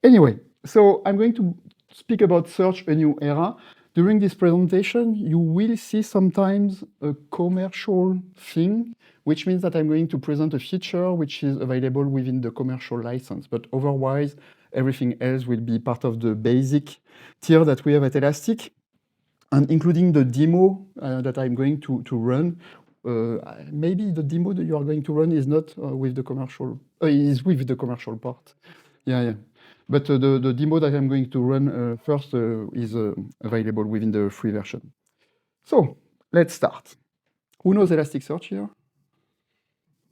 Anyway, so I'm going to speak about search a new era. During this presentation, you will see sometimes a commercial thing, which means that I'm going to present a feature which is available within the commercial license. But otherwise, everything else will be part of the basic tier that we have at Elastic, and including the demo that I'm going to run. Maybe the demo that you are going to run is not with the commercial, is with the commercial part. Yeah. But the demo that I'm going to run first is available within the free version. So let's start. Who knows Elasticsearch here?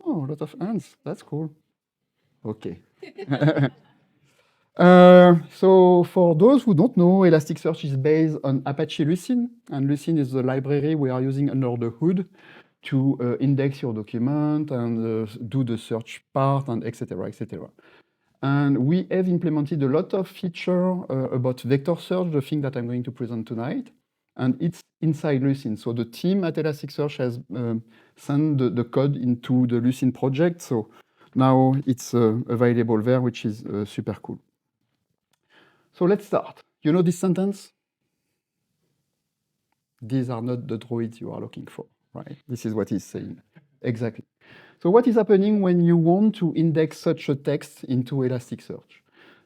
Oh, a lot of hands. That's cool. Okay. So for those who don't know, Elasticsearch is based on Apache Lucene, and Lucene is the library we are using under the hood to index your document and do the search part and etc. etc. And we have implemented a lot of features about vector search, the thing that I'm going to present tonight, and it's inside Lucene. So the team at Elasticsearch has sent the code into the Lucene project, so now it's available there, which is super cool. So let's start. You know this sentence? These are not the droids you are looking for, right? This is what he's saying. Exactly. So what is happening when you want to index such a text into Elasticsearch?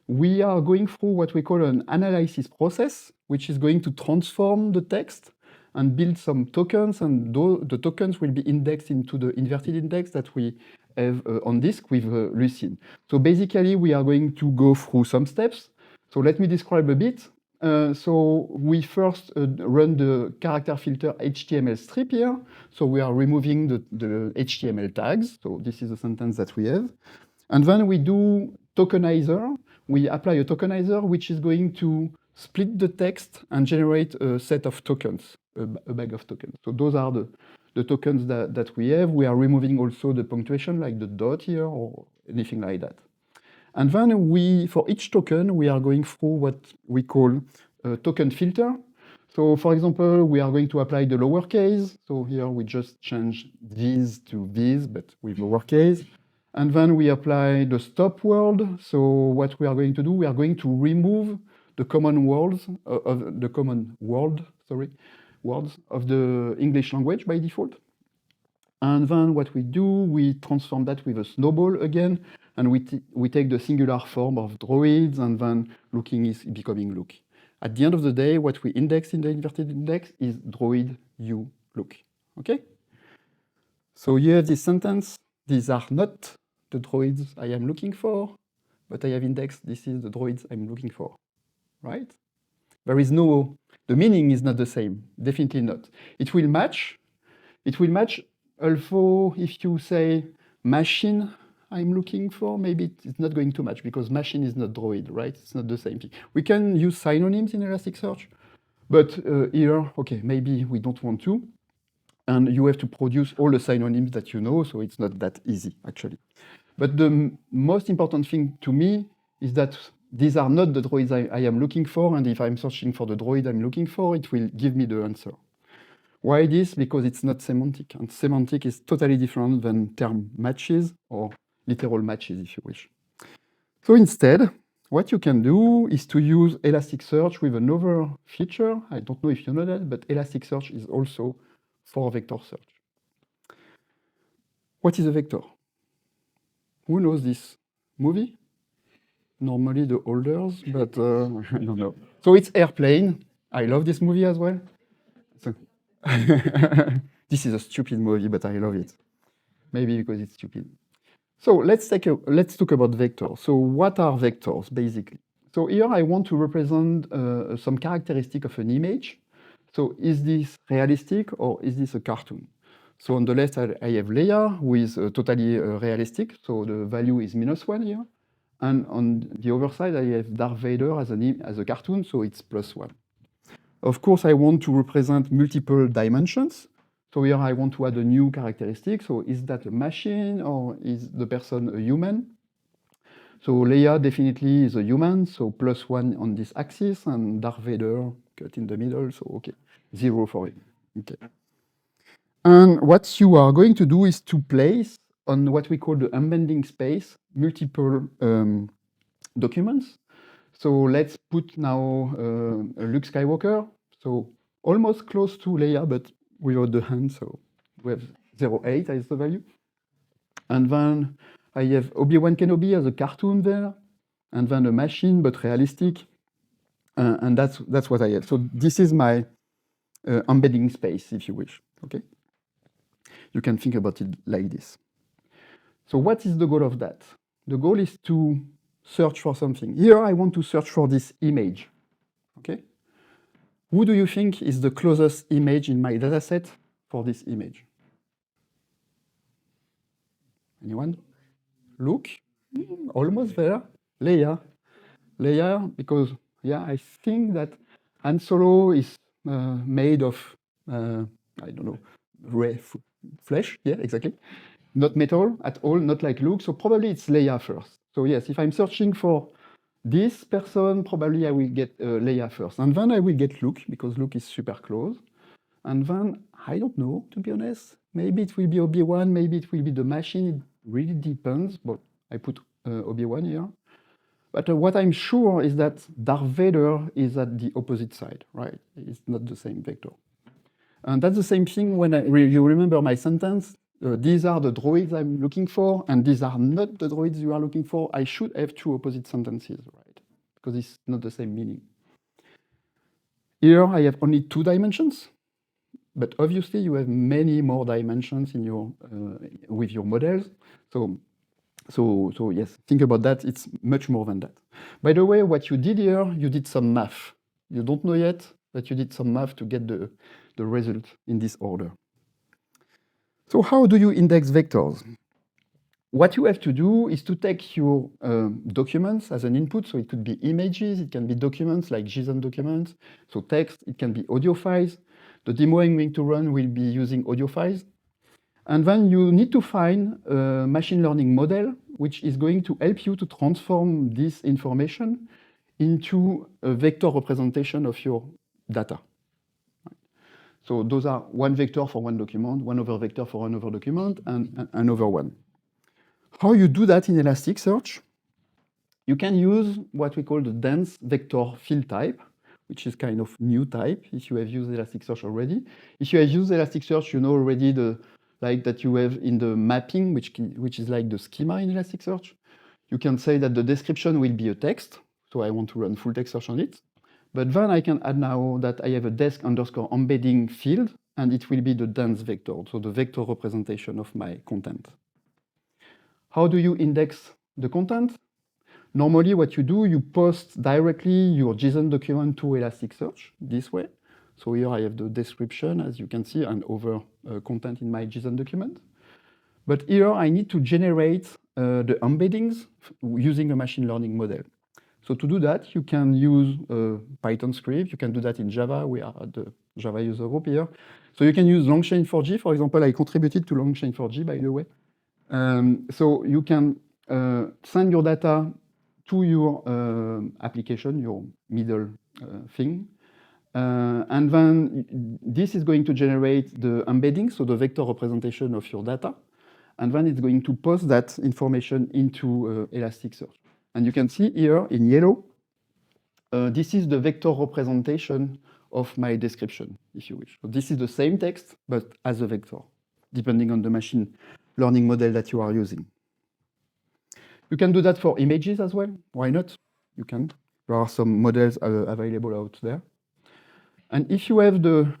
We are going through what we call an analysis process, which is going to transform the text and build some tokens, and the tokens will be indexed into the inverted index that we have on disk with Lucene. So basically, we are going to go through some steps. So let me describe a bit. So we first run the character filter HTML strip here. So we are removing the HTML tags. So this is a sentence that we have. And then we do tokenizer. We apply a tokenizer, which is going to split the text and generate a set of tokens, a bag of tokens. So those are the tokens that we have. We are removing also the punctuation, like the dot here or anything like that. And then for each token, we are going through what we call a token filter. So for example, we are going to apply the lowercase. So here we just change these to these, but with lowercase. And then we apply the stop word. So what we are going to do, we are going to remove the common words of the common words of the English language by default. And then what we do, we transform that with a snowball again, and we take the singular form of droids, and then looking is becoming look. At the end of the day, what we index in the inverted index is droid you look. Okay? So you have this sentence. These are not the droids I am looking for, but I have indexed. This is the droids I'm looking for. Right? There is the meaning is not the same. Definitely not. It will match. Although if you say machine I'm looking for, maybe it's not going to match because machine is not droid, right? It's not the same thing. We can use synonyms in Elasticsearch, but here, okay, maybe we don't want to. And you have to produce all the synonyms that you know, so it's not that easy, actually. But the most important thing to me is that these are not the droids I am looking for, and if I'm searching for the droid I'm looking for, it will give me the answer. Why this? Because it's not semantic, and semantic is totally different than term matches or literal matches, if you wish. So instead, what you can do is to use Elasticsearch with another feature. I don't know if you know that, but Elasticsearch is also for vector search. What is a vector? Who knows this movie? Normally the olders, but I don't know. So it's Airplane. I love this movie as well. So this is a stupid movie, but I love it. Maybe because it's stupid. So let's talk about vectors. So what are vectors, basically? So here I want to represent some characteristic of an image. So is this realistic or is this a cartoon? So on the left I have Leia, who is totally realistic. So the value is -1 here. And on the other side I have Darth Vader as a cartoon, so it's +1. Of course, I want to represent multiple dimensions. So here I want to add a new characteristic. So is that a machine or is the person a human? So Leia definitely is a human, so +1 on this axis, and Darth Vader cut in the middle, so okay, 0 for him. Okay. And what you are going to do is to place on what we call the embedding space multiple documents. So let's put now Luke Skywalker. So almost close to Leia, but without the hand. So we have 0.8 as the value. And then I have Obi-Wan Kenobi as a cartoon there. And then a machine, but realistic. And that's what I have. So this is my embedding space, if you wish. Okay. You can think about it like this. So what is the goal of that? The goal is to search for something. Here I want to search for this image. Okay? Who do you think is the closest image in my dataset for this image? Anyone? Luke? Almost there. Leia. Leia, because yeah, I think that Han Solo is made of I don't know, flesh. Yeah, exactly. Not metal at all, not like Luke. So probably it's Leia first. So yes, if I'm searching for this person, probably I will get Leia first. And then I will get Luke, because Luke is super close. And then, I don't know, to be honest. Maybe it will be Obi-Wan, maybe it will be the machine. It really depends, but I put Obi-Wan here. But what I'm sure is that Darth Vader is at the opposite side, right? It's not the same vector. And that's the same thing when you remember my sentence. These are the droids I'm looking for, and these are not the droids you are looking for. I should have two opposite sentences, right? Because it's not the same meaning. Here I have only 2 dimensions, but obviously you have many more dimensions in your with your models. So yes, think about that. It's much more than that. By the way, what you did here, you did some math. You don't know yet, but you did some math to get the result in this order. So how do you index vectors? What you have to do is to take your documents as an input. So it could be images, it can be documents like JSON documents, so text, it can be audio files. The demo I'm going to run will be using audio files. And then you need to find a machine learning model which is going to help you to transform this information into a vector representation of your data. So those are one vector for one document, one other vector for another document, and another one. How you do that in Elasticsearch? You can use what we call the dense vector field type, which is kind of new type if you have used Elasticsearch already. If you have used Elasticsearch, you know already the like that you have in the mapping, which is like the schema in Elasticsearch. You can say that the description will be a text, so I want to run full text search on it. But then I can add now that I have a desk underscore embedding field, and it will be the dense vector, so the vector representation of my content. How do you index the content? Normally what you do, you post directly your JSON document to Elasticsearch this way. So here I have the description, as you can see, and other content in my JSON document. But here I need to generate the embeddings using a machine learning model. So to do that, you can use a Python script. You can do that in Java. We are at the Java user group here. So you can use LongChain4j. For example, I contributed to LongChain4j, by the way. So you can send your data to your application, your middle thing. And then this is going to generate the embedding, so the vector representation of your data. And then it's going to post that information into Elasticsearch. And you can see here in yellow, this is the vector representation of my description, if you wish. So this is the same text, but as a vector, depending on the machine learning model that you are using. You can do that for images as well. Why not? You can. There are some models available out there. And if you have the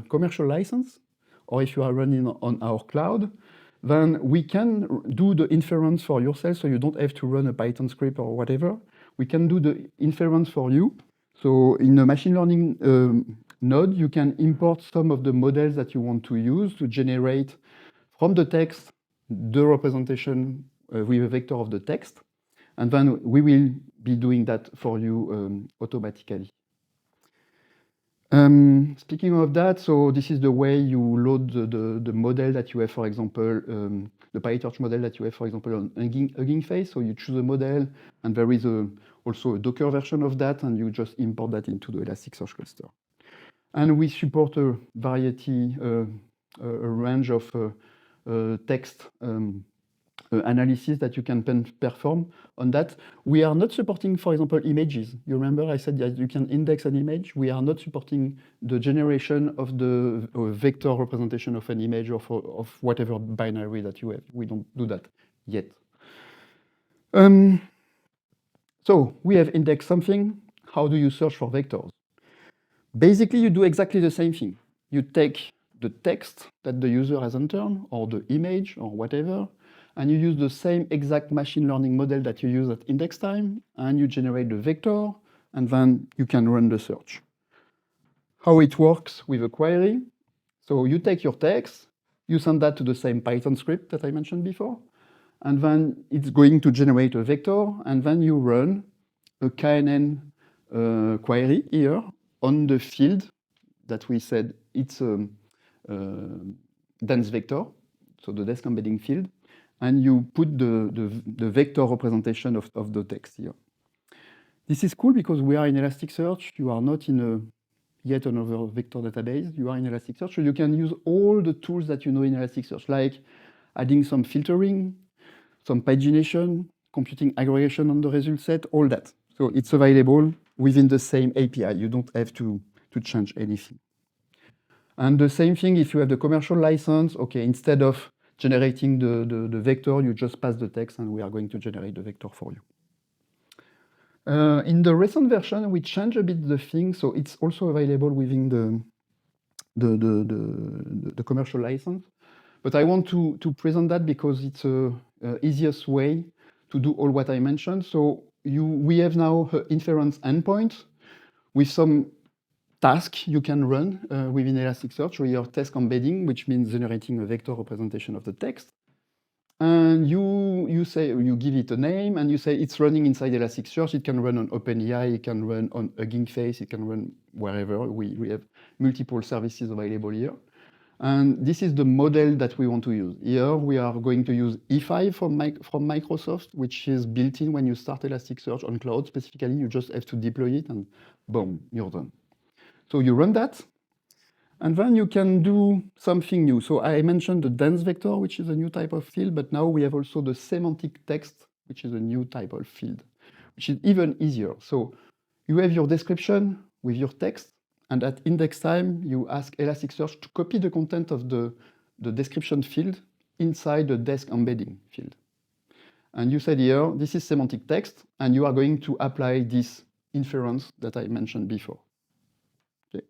commercial license, or if you are running on our cloud, then we can do the inference for yourself, so you don't have to run a Python script or whatever. We can do the inference for you. So in a machine learning node, you can import some of the models that you want to use to generate from the text the representation with a vector of the text. And then we will be doing that for you automatically. Speaking of that, so this is the way you load the model that you have, for example, the PyTorch model that you have, for example, on Hugging Face. So you choose a model, and there is also a Docker version of that, and you just import that into the Elasticsearch cluster. And we support a variety, a range of text analysis that you can perform on that. We are not supporting, for example, images. You remember I said that you can index an image. We are not supporting the generation of the vector representation of an image or of whatever binary that you have. We don't do that yet. So we have indexed something. How do you search for vectors? Basically, you do exactly the same thing. You take the text that the user has entered, or the image, or whatever, and you use the same exact machine learning model that you use at index time, and you generate the vector, and then you can run the search. How it works with a query. So you take your text, you send that to the same Python script that I mentioned before, and then it's going to generate a vector, and then you run a KNN query here on the field that we said it's a dense vector, so the desk embedding field, and you put the vector representation of the text here. This is cool because we are in Elasticsearch. You are not in yet another vector database. You are in Elasticsearch, so you can use all the tools that you know in Elasticsearch, like adding some filtering, some pagination, computing aggregation on the result set, all that. So it's available within the same API. You don't have to change anything. And the same thing if you have the commercial license. Okay, instead of generating the vector, you just pass the text and we are going to generate the vector for you. In the recent version, we changed a bit the thing, so it's also available within the commercial license. But I want to present that because it's the easiest way to do all what I mentioned. So we have now an inference endpoint with some task you can run within Elasticsearch or your task embedding, which means generating a vector representation of the text. And you say, you give it a name, and you say it's running inside Elasticsearch. It can run on OpenAI, it can run on Hugging Face, it can run wherever. We have multiple services available here. And this is the model that we want to use. Here we are going to use E5 from Microsoft, which is built in when you start Elasticsearch on cloud specifically. You just have to deploy it and boom, you're done. So you run that, and then you can do something new. So I mentioned the dense vector, which is a new type of field, but now we have also the semantic text, which is a new type of field, which is even easier. So you have your description with your text, and at index time, you ask Elasticsearch to copy the content of the description field inside the desk embedding field. And you said here, this is semantic text, and you are going to apply this inference that I mentioned before. Okay.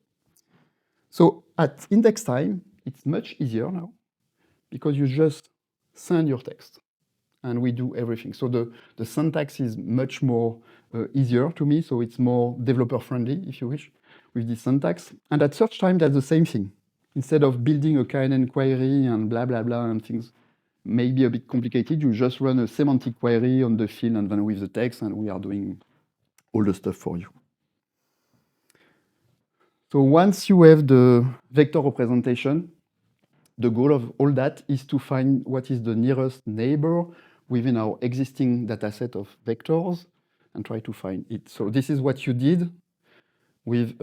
So at index time, it's much easier now, because you just send your text, and we do everything. So the syntax is much more easier to me, so it's more developer-friendly, if you wish, with this syntax. And at search time, that's the same thing. Instead of building a KNN query and blah, blah, blah, and things maybe a bit complicated, you just run a semantic query on the field and then with the text, and we are doing all the stuff for you. So once you have the vector representation, the goal of all that is to find what is the nearest neighbor within our existing dataset of vectors and try to find it. So this is what you did with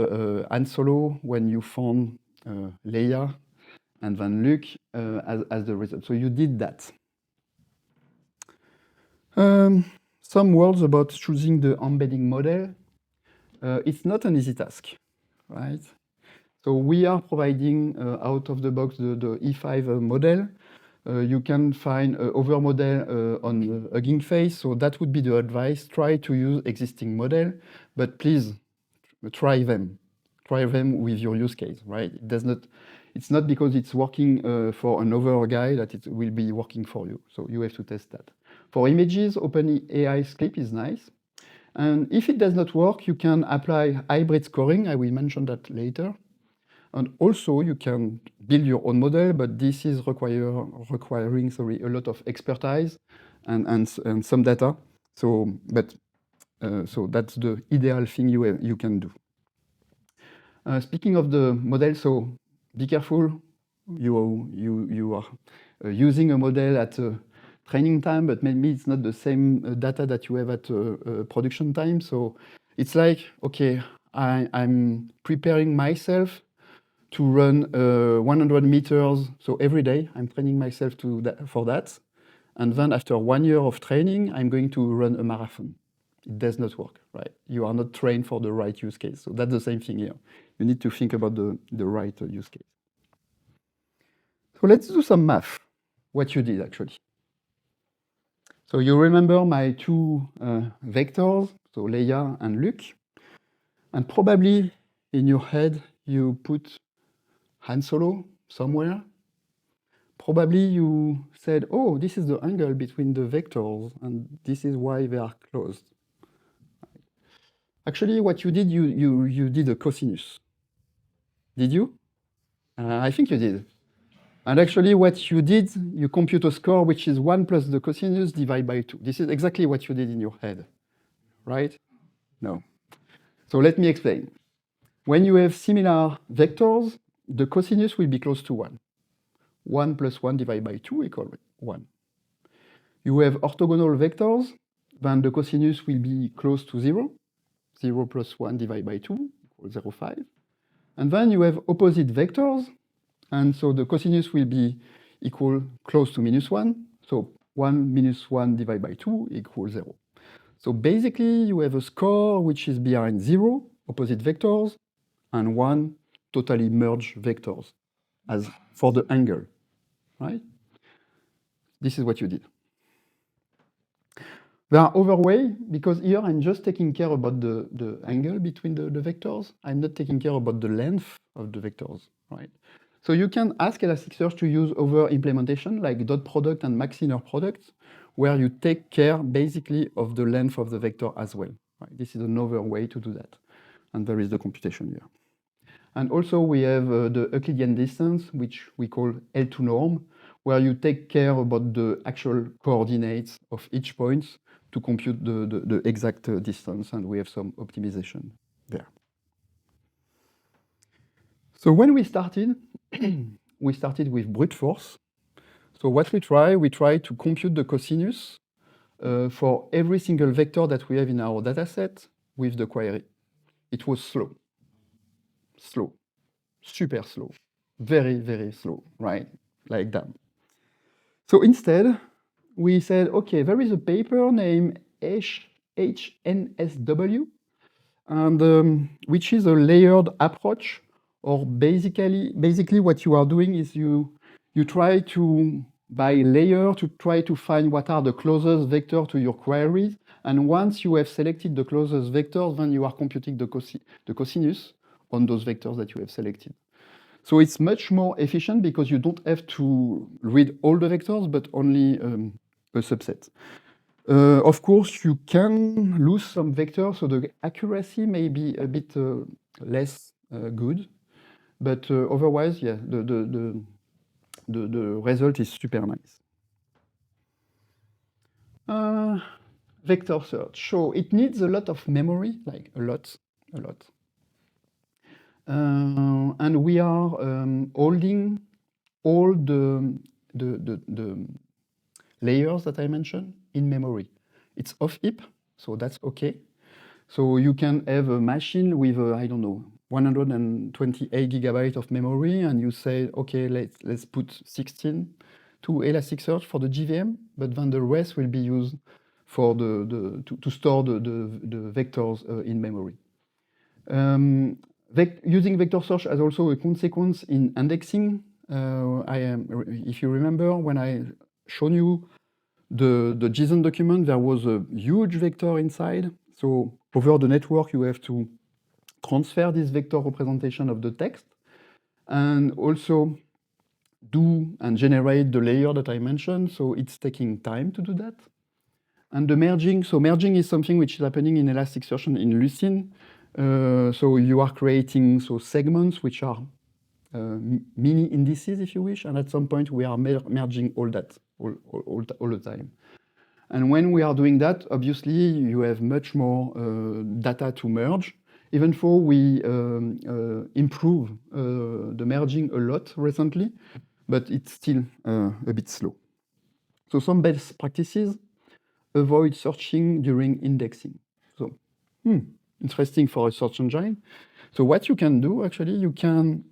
Han Solo when you found Leia and then Luke as the result. So you did that. Some words about choosing the embedding model. It's not an easy task, right? So we are providing out of the box the E5 model. You can find other model on Hugging Face, so that would be the advice. Try to use existing model, but please try them. Try them with your use case, right? It's not because it's working for another guy that it will be working for you. So you have to test that. For images, OpenAI clip is nice. And if it does not work, you can apply hybrid scoring. I will mention that later. And also, you can build your own model, but this is requiring a lot of expertise and some data. So that's the ideal thing you can do. Speaking of the model, so be careful. You are using a model at training time, but maybe it's not the same data that you have at production time. So it's like, okay, I'm preparing myself to run 100 meters. So every day I'm training myself for that. and then after 1 year of training, I'm going to run a marathon. It does not work, right? You are not trained for the right use case. So that's the same thing here. You need to think about the right use case. So let's do some math, what you did actually. So you remember my two vectors, so Leia and Luke, and probably in your head you put Han Solo somewhere. Probably you said, oh, this is the angle between the vectors, and this is why they are closed. Actually, what you did, you did a cosinus. Did you? I think you did. And actually, what you did, you compute a score which is 1 plus the cosinus divided by 2. This is exactly what you did in your head, right? No. So let me explain. When you have similar vectors, the cosinus will be close to 1. 1 plus 1 divided by 2 equals 1. You have orthogonal vectors, then the cosinus will be close to 0. 0 plus 1 divided by 2 equals 0.5. And then you have opposite vectors, and so the cosinus will be equal close to -1. So 1 minus 1 divided by 2 equals 0. So basically, you have a score which is behind 0, opposite vectors, and 1 totally merged vectors as for the angle, right? This is what you did. There are other ways, because here I'm just taking care about the angle between the vectors. I'm not taking care about the length of the vectors, right? So you can ask Elasticsearch to use other implementation like dot product and max inner product, where you take care basically of the length of the vector as well. Right? This is another way to do that. And there is the computation here. And also we have the Euclidean distance, which we call L2 norm, where you take care about the actual coordinates of each point to compute the exact distance, and we have some optimization there. So when we started, we started with brute force. So what we try to compute the cosinus for every single vector that we have in our dataset with the query. It was slow, super slow, very, very slow, right? Like that. So instead, we said, okay, there is a paper named HNSW, and which is a layered approach, or basically what you are doing is you try to, by layer, to try to find what are the closest vector to your queries, and once you have selected the closest vectors, then you are computing the cosinus on those vectors that you have selected. So it's much more efficient because you don't have to read all the vectors, but only a subset. Of course, you can lose some vectors, so the accuracy may be a bit less good, but otherwise, yeah, the result is super nice. Vector search. So it needs a lot of memory, like a lot. And we are holding all the layers that I mentioned in memory. It's off heap, so that's okay. So you can have a machine with, I don't know, 128 gigabytes of memory, and you say, okay, let's put 16 to Elasticsearch for the JVM, but then the rest will be used for to store the vectors in memory. Using vector search has also a consequence in indexing. If you remember, when I shown you the JSON document, there was a huge vector inside. So over the network, you have to transfer this vector representation of the text, and also do and generate the layer that I mentioned. So it's taking time to do that. And the merging, so merging is something which is happening in Elasticsearch and in Lucene. So you are creating segments which are mini indices, if you wish, and at some point we are merging all that all the time. And when we are doing that, obviously you have much more data to merge. Even though we improve the merging a lot recently, but it's still a bit slow. So some best practices: avoid searching during indexing. So interesting for a search engine. So what you can do, actually, you can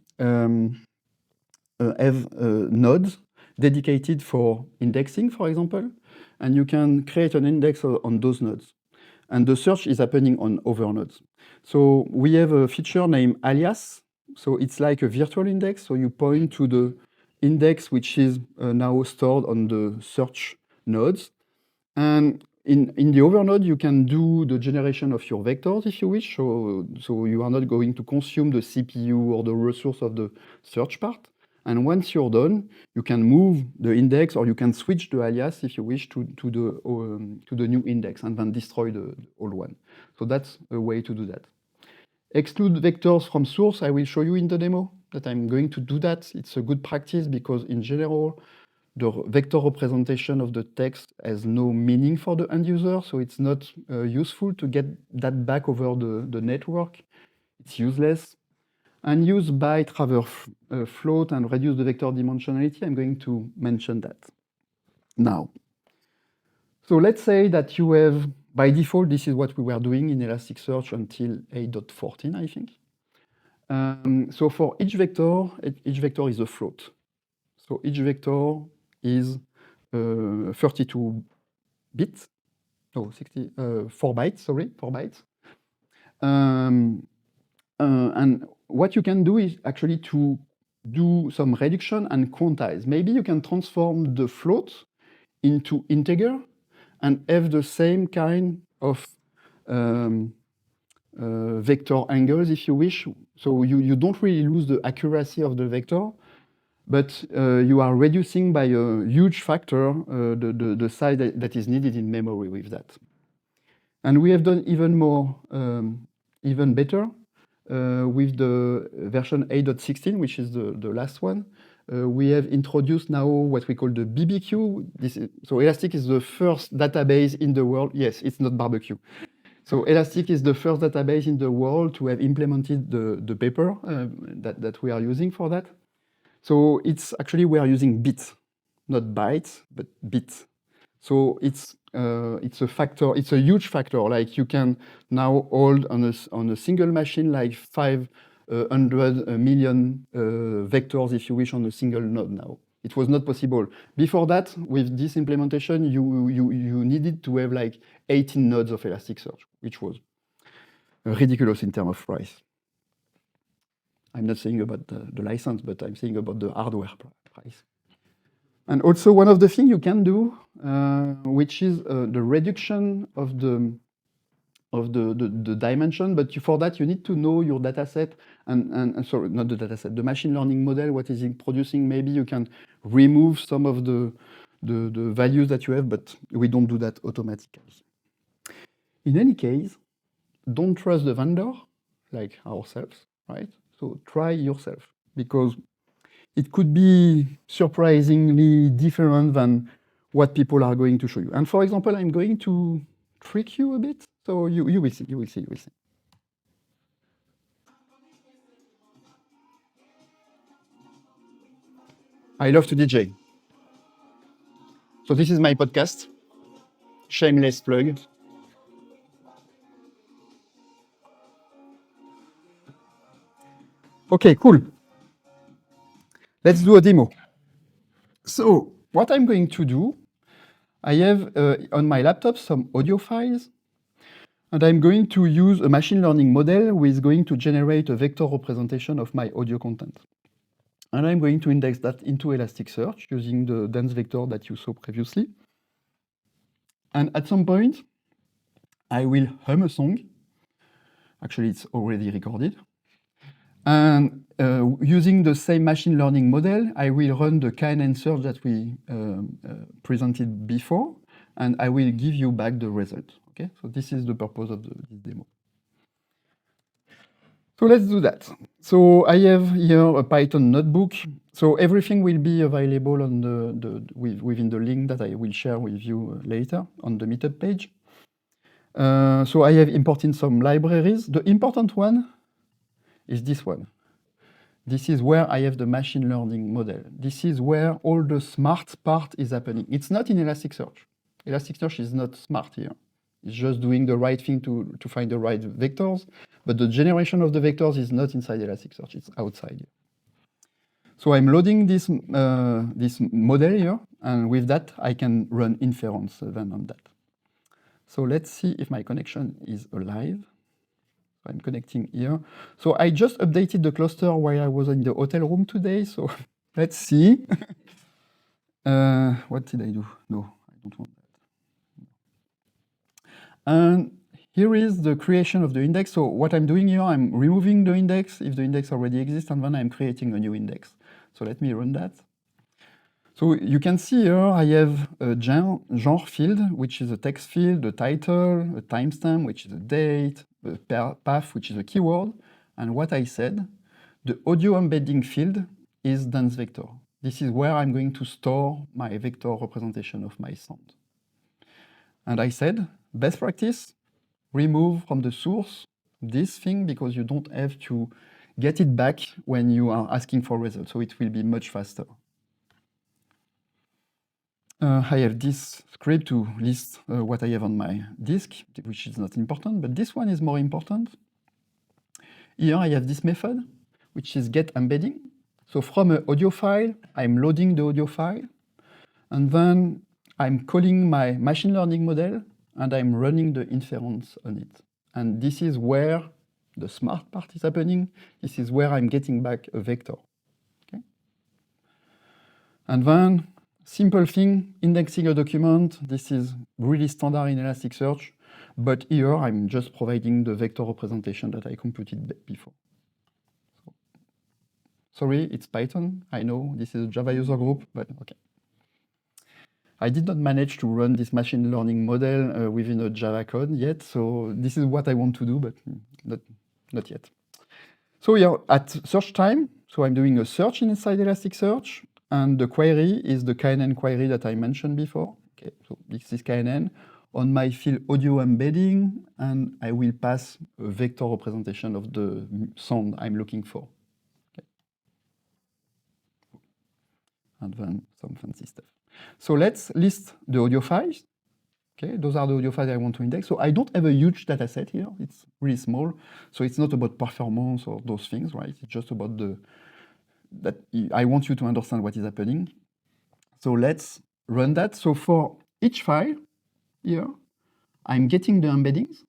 have nodes dedicated for indexing, for example, and you can create an index on those nodes. And the search is happening on other nodes. So we have a feature named alias. So it's like a virtual index. So you point to the index which is now stored on the search nodes. And in the other node, you can do the generation of your vectors if you wish. So you are not going to consume the CPU or the resource of the search part. And once you're done, you can move the index or you can switch the alias if you wish to the new index and then destroy the old one. So that's a way to do that. Exclude vectors from source, I will show you in the demo that I'm going to do that. It's a good practice because in general, the vector representation of the text has no meaning for the end user, so it's not useful to get that back over the network. It's useless. And use byte rather float and reduce the vector dimensionality. I'm going to mention that now. So let's say that you have, by default, this is what we were doing in Elasticsearch until 8.14, I think. So for each vector is a float. So each vector is 32 bits, no, 4 bytes, sorry, 4 bytes. And what you can do is actually to do some reduction and quantize. Maybe you can transform the float into integer and have the same kind of vector angles, if you wish. So you don't really lose the accuracy of the vector, but you are reducing by a huge factor the size that is needed in memory with that. And we have done even more, even better with the version 8.16, which is the last one. We have introduced now what we call the BBQ. So Elastic is the first database in the world. Yes, it's not barbecue. So Elastic is the first database in the world to have implemented the paper that we are using for that. So it's actually we are using bits, not bytes, but bits. So it's a factor. It's a huge factor. Like you can now hold on a single machine like 500 million vectors, if you wish, on a single node now. It was not possible before that. With this implementation, you needed to have like 18 nodes of Elasticsearch, which was ridiculous in terms of price. I'm not saying about the license, but I'm saying about the hardware price. And also one of the things you can do, which is the reduction of the dimension, but for that you need to know your dataset and sorry, not the dataset, the machine learning model, what is it producing. Maybe you can remove some of the values that you have, but we don't do that automatically. In any case, don't trust the vendor like ourselves, right? So try yourself, because it could be surprisingly different than what people are going to show you. And for example, I'm going to trick you a bit. So you will see, you will see, you will see. I love to DJ. So this is my podcast, shameless plug. Okay, cool. Let's do a demo. So what I'm going to do, I have on my laptop some audio files, and I'm going to use a machine learning model which is going to generate a vector representation of my audio content. And I'm going to index that into Elasticsearch using the dense vector that you saw previously. And at some point, I will hum a song. Actually, it's already recorded. And using the same machine learning model, I will run the KNN search that we presented before, and I will give you back the result. Okay, so this is the purpose of this demo. So let's do that. So I have here a Python notebook. So everything will be available on within the link that I will share with you later on the meetup page. So I have imported some libraries. The important one is this one. This is where I have the machine learning model. This is where all the smart part is happening. It's not in Elasticsearch. Elasticsearch is not smart here. It's just doing the right thing to find the right vectors, but the generation of the vectors is not inside Elasticsearch, it's outside. So I'm loading this, this model here, and with that, I can run inference then on that. So let's see if my connection is alive. I'm connecting here. So I just updated the cluster while I was in the hotel room today. So let's see. What did I do? No, I don't want that. And here is the creation of the index. So what I'm doing here, I'm removing the index if the index already exists, and then I'm creating a new index. So let me run that. So you can see here I have a genre field, which is a text field, a title, a timestamp, which is a date, a path, which is a keyword. And what I said, the audio embedding field is dance vector. This is where I'm going to store my vector representation of my sound. And I said, best practice, remove from the source this thing because you don't have to get it back when you are asking for results. So it will be much faster. I have this script to list what I have on my disk, which is not important, but this one is more important. Here I have this method, which is get embedding. So from an audio file, I'm loading the audio file, and then I'm calling my machine learning model, and I'm running the inference on it. And this is where the smart part is happening. This is where I'm getting back a vector. Okay? And then, simple thing, indexing a document. This is really standard in Elasticsearch, but here I'm just providing the vector representation that I computed before. So, sorry, it's Python. I know this is a Java user group, but okay. I did not manage to run this machine learning model within a Java code yet, so this is what I want to do, but not yet. So here at search time, so I'm doing a search inside Elasticsearch, and the query is the KNN query that I mentioned before. Okay, so this is KNN on my field audio embedding, and I will pass a vector representation of the sound I'm looking for. Okay. And then some fancy stuff. So let's list the audio files. Okay, those are the audio files I want to index. So I don't have a huge data set here. It's really small. So it's not about performance or those things, right? It's just about that I want you to understand what is happening. So let's run that. So for each file here, I'm getting the embeddings.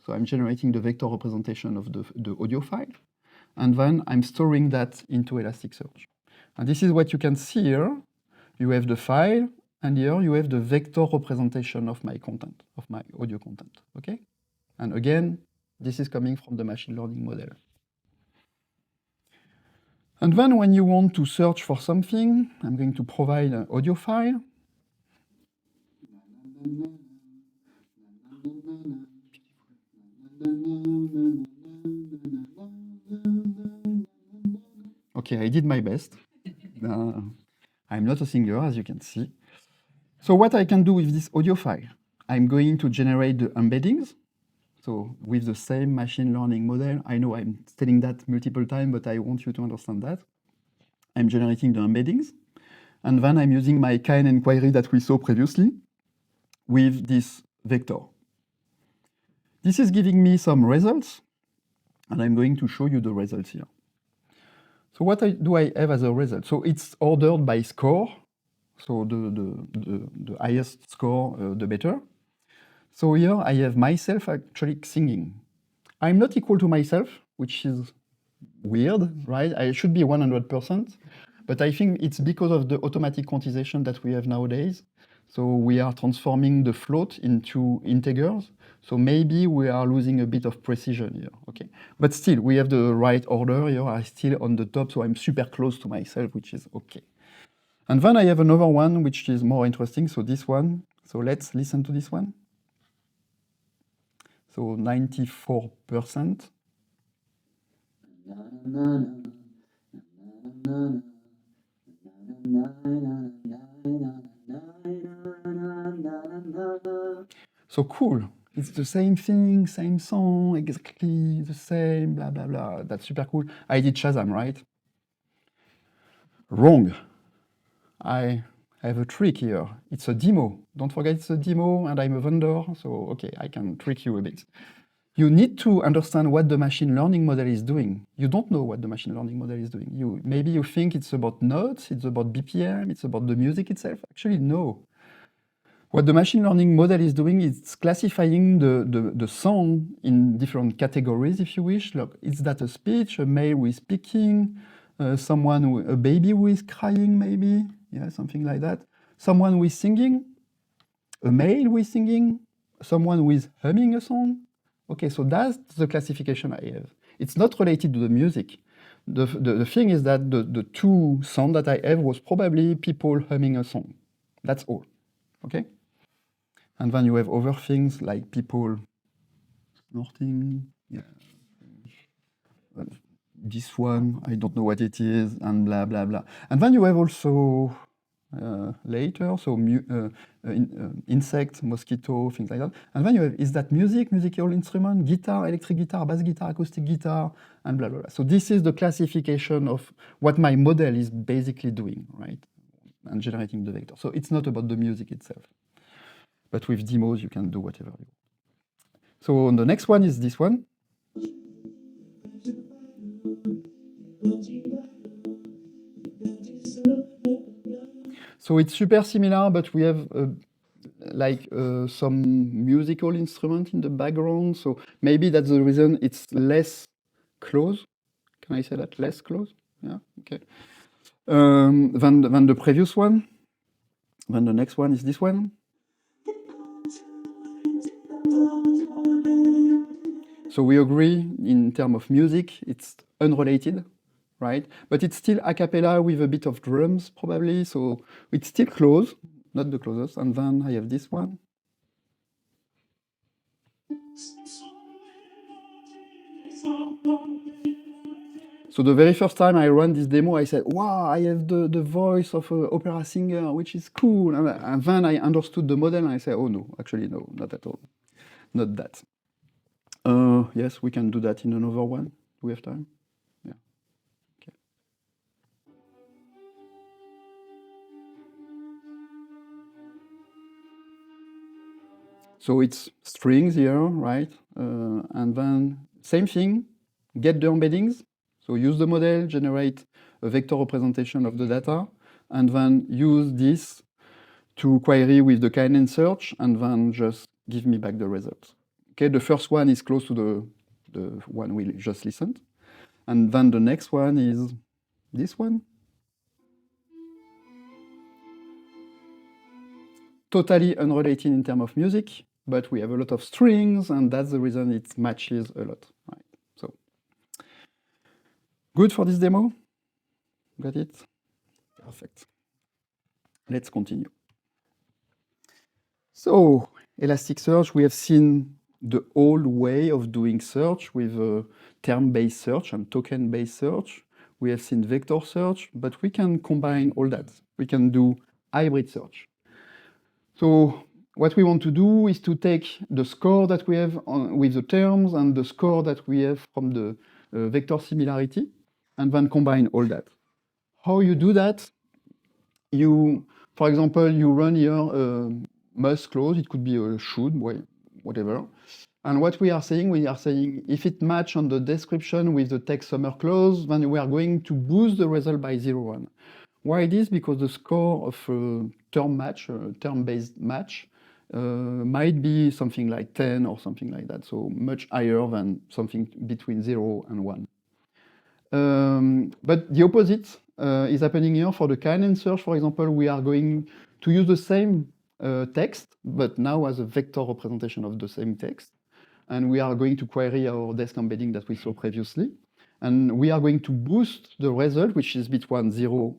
So I'm generating the vector representation of the audio file. And then I'm storing that into Elasticsearch. And this is what you can see here. You have the file, and here you have the vector representation of my content, of my audio content, okay? And again, this is coming from the machine learning model. And then when you want to search for something, I'm going to provide an audio file. Okay, I did my best. I'm not a singer, as you can see. So what I can do with this audio file, I'm going to generate the embeddings. So with the same machine learning model, I know I'm telling that multiple times, but I want you to understand that. I'm generating the embeddings. And then I'm using my KNN query that we saw previously with this vector. This is giving me some results, and I'm going to show you the results here. So what do I have as a result? So it's ordered by score. So the highest score, the better. So here I have myself actually singing. I'm not equal to myself, which is weird, right? I should be 100%, but I think it's because of the automatic quantization that we have nowadays. So we are transforming the float into integers. So maybe we are losing a bit of precision here, okay? But still, we have the right order here. I'm still on the top, so I'm super close to myself, which is okay. And then I have another one, which is more interesting. So this one. So let's listen to this one. So 94%. So cool. It's the same thing, same song, exactly the same, blah, blah, blah. That's super cool. I did Shazam, right? Wrong. I have a trick here. It's a demo. Don't forget it's a demo, and I'm a vendor, so okay, I can trick you a bit. you need to understand what the machine learning model is doing. You don't know what the machine learning model is doing. Maybe you think it's about notes, it's about BPM, it's about the music itself. Actually, no. What the machine learning model is doing is classifying the song in different categories, if you wish. Look, is that a speech, a male who is speaking, a baby who is crying, maybe? Yeah, something like that. Someone who is singing, a male who is singing, someone who is humming a song. Okay, so that's the classification I have. It's not related to the music. The thing is that the two sounds that I have was probably people humming a song. That's all. Okay? And then you have other things like people snorting. Yeah. This one, I don't know what it is, and blah, blah, blah. And then you have also later, so insect, mosquito, things like that. And then you have, is that music, musical instrument, guitar, electric guitar, bass guitar, acoustic guitar, and blah, blah, blah. So this is the classification of what my model is basically doing, right? And generating the vector. So it's not about the music itself. But with demos, you can do whatever you want. So the next one is this one. So it's super similar, but we have some musical instrument in the background. So maybe that's the reason it's less close. Can I say that? Less close? Yeah, okay. Than the previous one. Then the next one is this one. So we agree in terms of music, it's unrelated, right? But it's still a cappella with a bit of drums, probably. So it's still close, not the closest. And then I have this one. So the very first time I ran this demo, I said, wow, I have the voice of an opera singer, which is cool. And then I understood the model and I said, oh no, actually no, not at all. Not that. Yes, we can do that in another one. Do we have time? Yeah. Okay. So it's strings here, right? And then same thing, get the embeddings. So use the model, generate a vector representation of the data, and then use this to query with the KNN search, and then just give me back the results. Okay, the first one is close to the one we just listened. And then the next one is this one. Totally unrelated in terms of music, but we have a lot of strings, and that's the reason it matches a lot. Right? So, good for this demo? Got it? Perfect. Let's continue. So, Elasticsearch, we have seen the old way of doing search with term-based search and token-based search. We have seen vector search, but we can combine all that. We can do hybrid search. So what we want to do is to take the score that we have with the terms and the score that we have from the vector similarity, and then combine all that. How you do that? For example, you run here must clause. It could be a should, whatever. And what we are saying if it match on the description with the text summer clause, then we are going to boost the result by 0.1. Why this? Because the score of a term-based match, might be something like 10 or something like that, so much higher than something between 0 and 1. But the opposite is happening here for the KNN search, for example. We are going to use the same text, but now as a vector representation of the same text. And we are going to query our desk embedding that we saw previously. And we are going to boost the result, which is between 0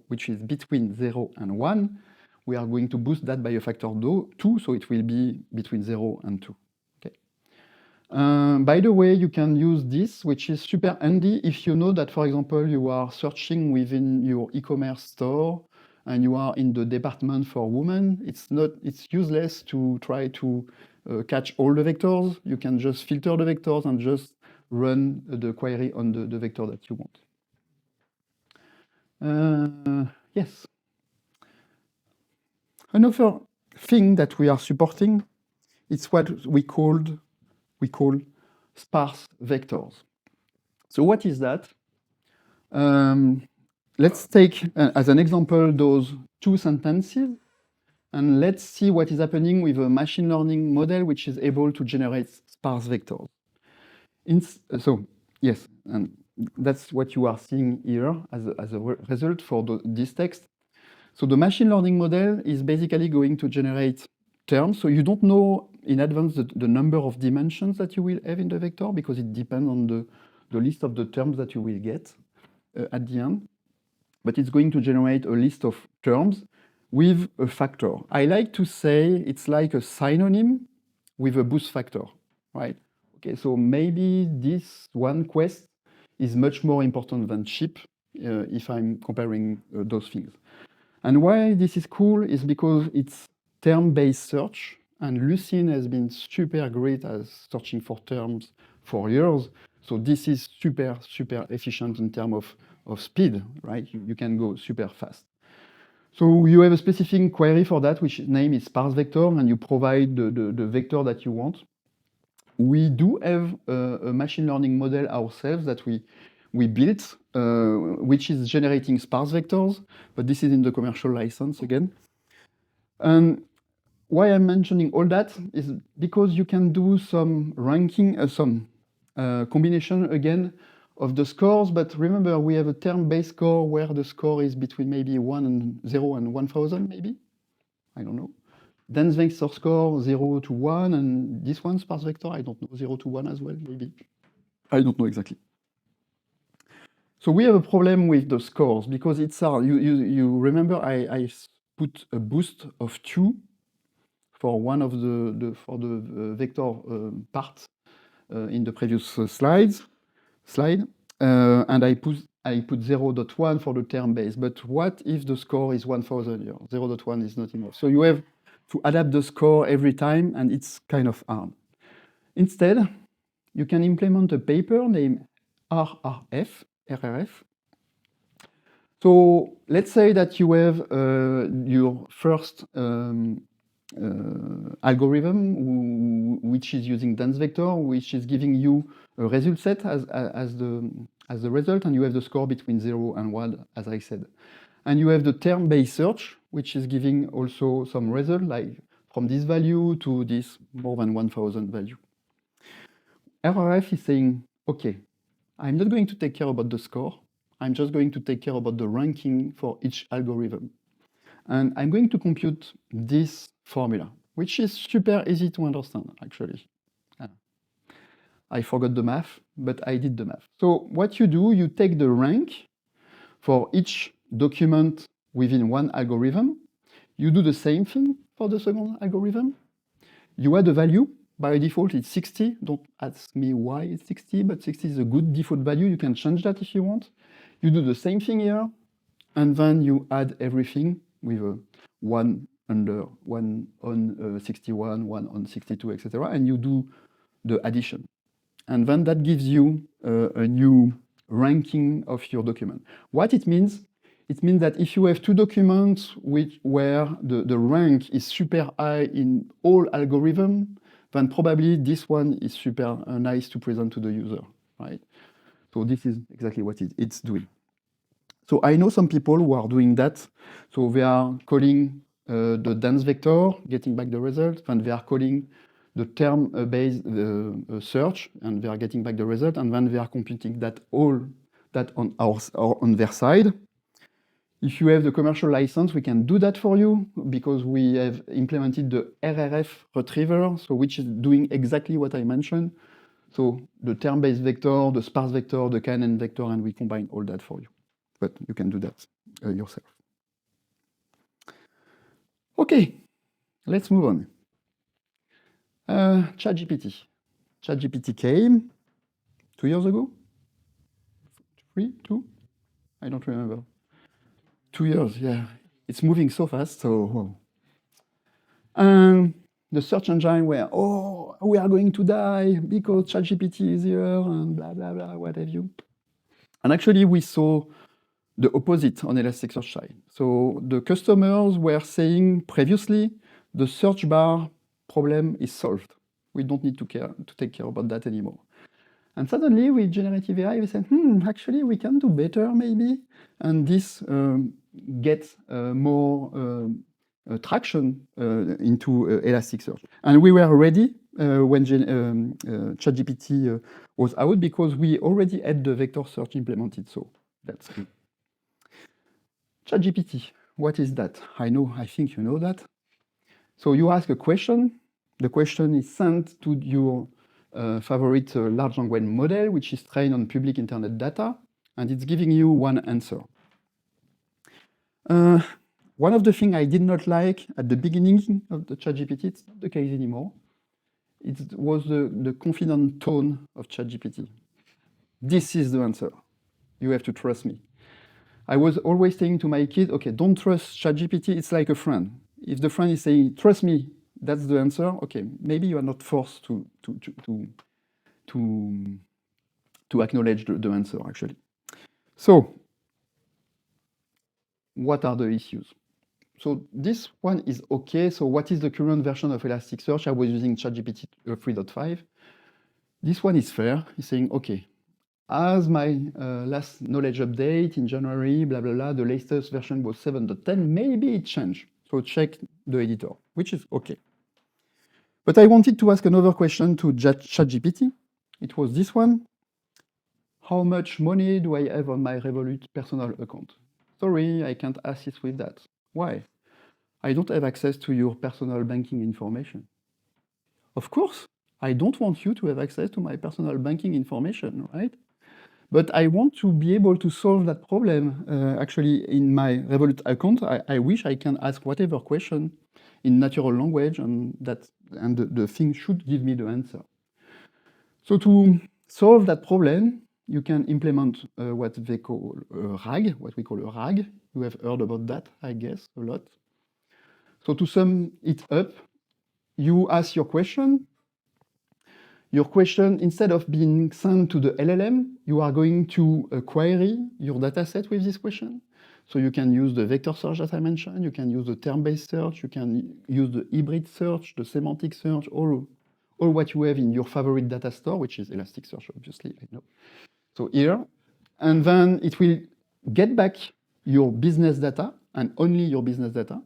and 1. We are going to boost that by a factor 2, so it will be between 0 and 2. Okay. By the way, you can use this, which is super handy if you know that, for example, you are searching within your e-commerce store and you are in the department for women. It's useless to try to catch all the vectors. You can just filter the vectors and just run the query on the vector that you want. Yes. Another thing that we are supporting, it's what we call sparse vectors. So what is that? Let's take as an example those two sentences, and let's see what is happening with a machine learning model which is able to generate sparse vectors. So yes, and that's what you are seeing here as a result for this text. So the machine learning model is basically going to generate terms. So you don't know in advance the number of dimensions that you will have in the vector, because it depends on the list of the terms that you will get at the end. But it's going to generate a list of terms with a factor. I like to say it's like a synonym with a boost factor, right? Okay, so maybe this one quest is much more important than cheap if I'm comparing those things. And why this is cool is because it's term-based search, and Lucene has been super great at searching for terms for years. So this is super, super efficient in terms of speed, right? You can go super fast. So you have a specific query for that, which name is sparse vector, and you provide the vector that you want. We do have a machine learning model ourselves that we built, which is generating sparse vectors, but this is in the commercial license again. And why I'm mentioning all that is because you can do some ranking, some combination again of the scores, but remember we have a term-based score where the score is between maybe 0 and 1000 maybe, I don't know. Dense vector score 0 to 1, and this one sparse vector, I don't know, 0 to 1 as well, maybe. I don't know exactly. So we have a problem with the scores because it's hard. You remember I put a boost of 2 for one of the vector part in the previous slide, and I put 0.1 for the term base. But what if the score is 1000 here? 0.1 is not enough. So you have to adapt the score every time, and it's kind of hard. Instead, you can implement a paper named RRF. So let's say that you have your first algorithm which is using dense vector, which is giving you a result set as the result, and you have the score between 0 and 1, as I said. And you have the term-based search, which is giving also some result, like from this value to this more than 1000 value. RRF is saying, okay, I'm not going to take care about the score. I'm just going to take care about the ranking for each algorithm. And I'm going to compute this formula, which is super easy to understand, actually. I forgot the math, but I did the math. So what you do, you take the rank for each document within one algorithm. You do the same thing for the second algorithm. You add a value. By default, it's 60. Don't ask me why it's 60, but 60 is a good default value. You can change that if you want. You do the same thing here, and then you add everything with a 1 under, 1 on 61, 1 on 62, etc. And you do the addition. And then that gives you a new ranking of your document. What it means that if you have two documents where the rank is super high in all algorithms, then probably this one is super nice to present to the user, right? So this is exactly what it's doing. So I know some people who are doing that. So they are calling the dense vector, getting back the result, and they are calling the term-based search, and they are getting back the result, and then they are computing that on their side. If you have the commercial license, we can do that for you because we have implemented the RRF retriever, so which is doing exactly what I mentioned. So the term-based vector, the sparse vector, the KNN vector, and we combine all that for you. But you can do that yourself. Okay, let's move on. ChatGPT. ChatGPT came 2 years ago? 3, 2? I don't remember. 2 years, yeah. It's moving so fast, so whoa. And the search engine were, oh, we are going to die because ChatGPT is here and blah, blah, blah, what have you. And actually, we saw the opposite on Elasticsearch side. So the customers were saying previously, the search bar problem is solved. We don't need to take care about that anymore. And suddenly with generative AI, we said, actually we can do better maybe. And this gets more traction into Elasticsearch. And we were ready when ChatGPT was out because we already had the vector search implemented. So that's good. ChatGPT, what is that? I think you know that. So you ask a question. The question is sent to your favorite large language model, which is trained on public internet data, and it's giving you one answer. One of the things I did not like at the beginning of the ChatGPT, it's not the case anymore, it was the confident tone of ChatGPT. This is the answer. You have to trust me. I was always saying to my kids, okay, don't trust ChatGPT, it's like a friend. If the friend is saying, trust me, that's the answer, okay, maybe you are not forced to acknowledge the answer, actually. So, what are the issues? So this one is okay. So what is the current version of Elasticsearch? I was using ChatGPT 3.5. This one is fair. It's saying, okay, as my last knowledge update in January, blah, blah, blah, the latest version was 7.10, maybe it changed. So check the editor, which is okay. But I wanted to ask another question to ChatGPT. It was this one. How much money do I have on my Revolut personal account? Sorry, I can't assist with that. Why? I don't have access to your personal banking information. Of course, I don't want you to have access to my personal banking information, right? But I want to be able to solve that problem. Actually, in my Revolut account, I wish I can ask whatever question in natural language, and the thing should give me the answer. So to solve that problem, you can implement what they call a RAG, what we call a RAG. You have heard about that, I guess, a lot. So to sum it up, you ask your question. Your question, instead of being sent to the LLM, you are going to query your dataset with this question. So you can use the vector search that I mentioned, you can use the term-based search, you can use the hybrid search, the semantic search, all what you have in your favorite data store, which is Elasticsearch, obviously, I know. So here, and then it will get back your business data, and only your business data,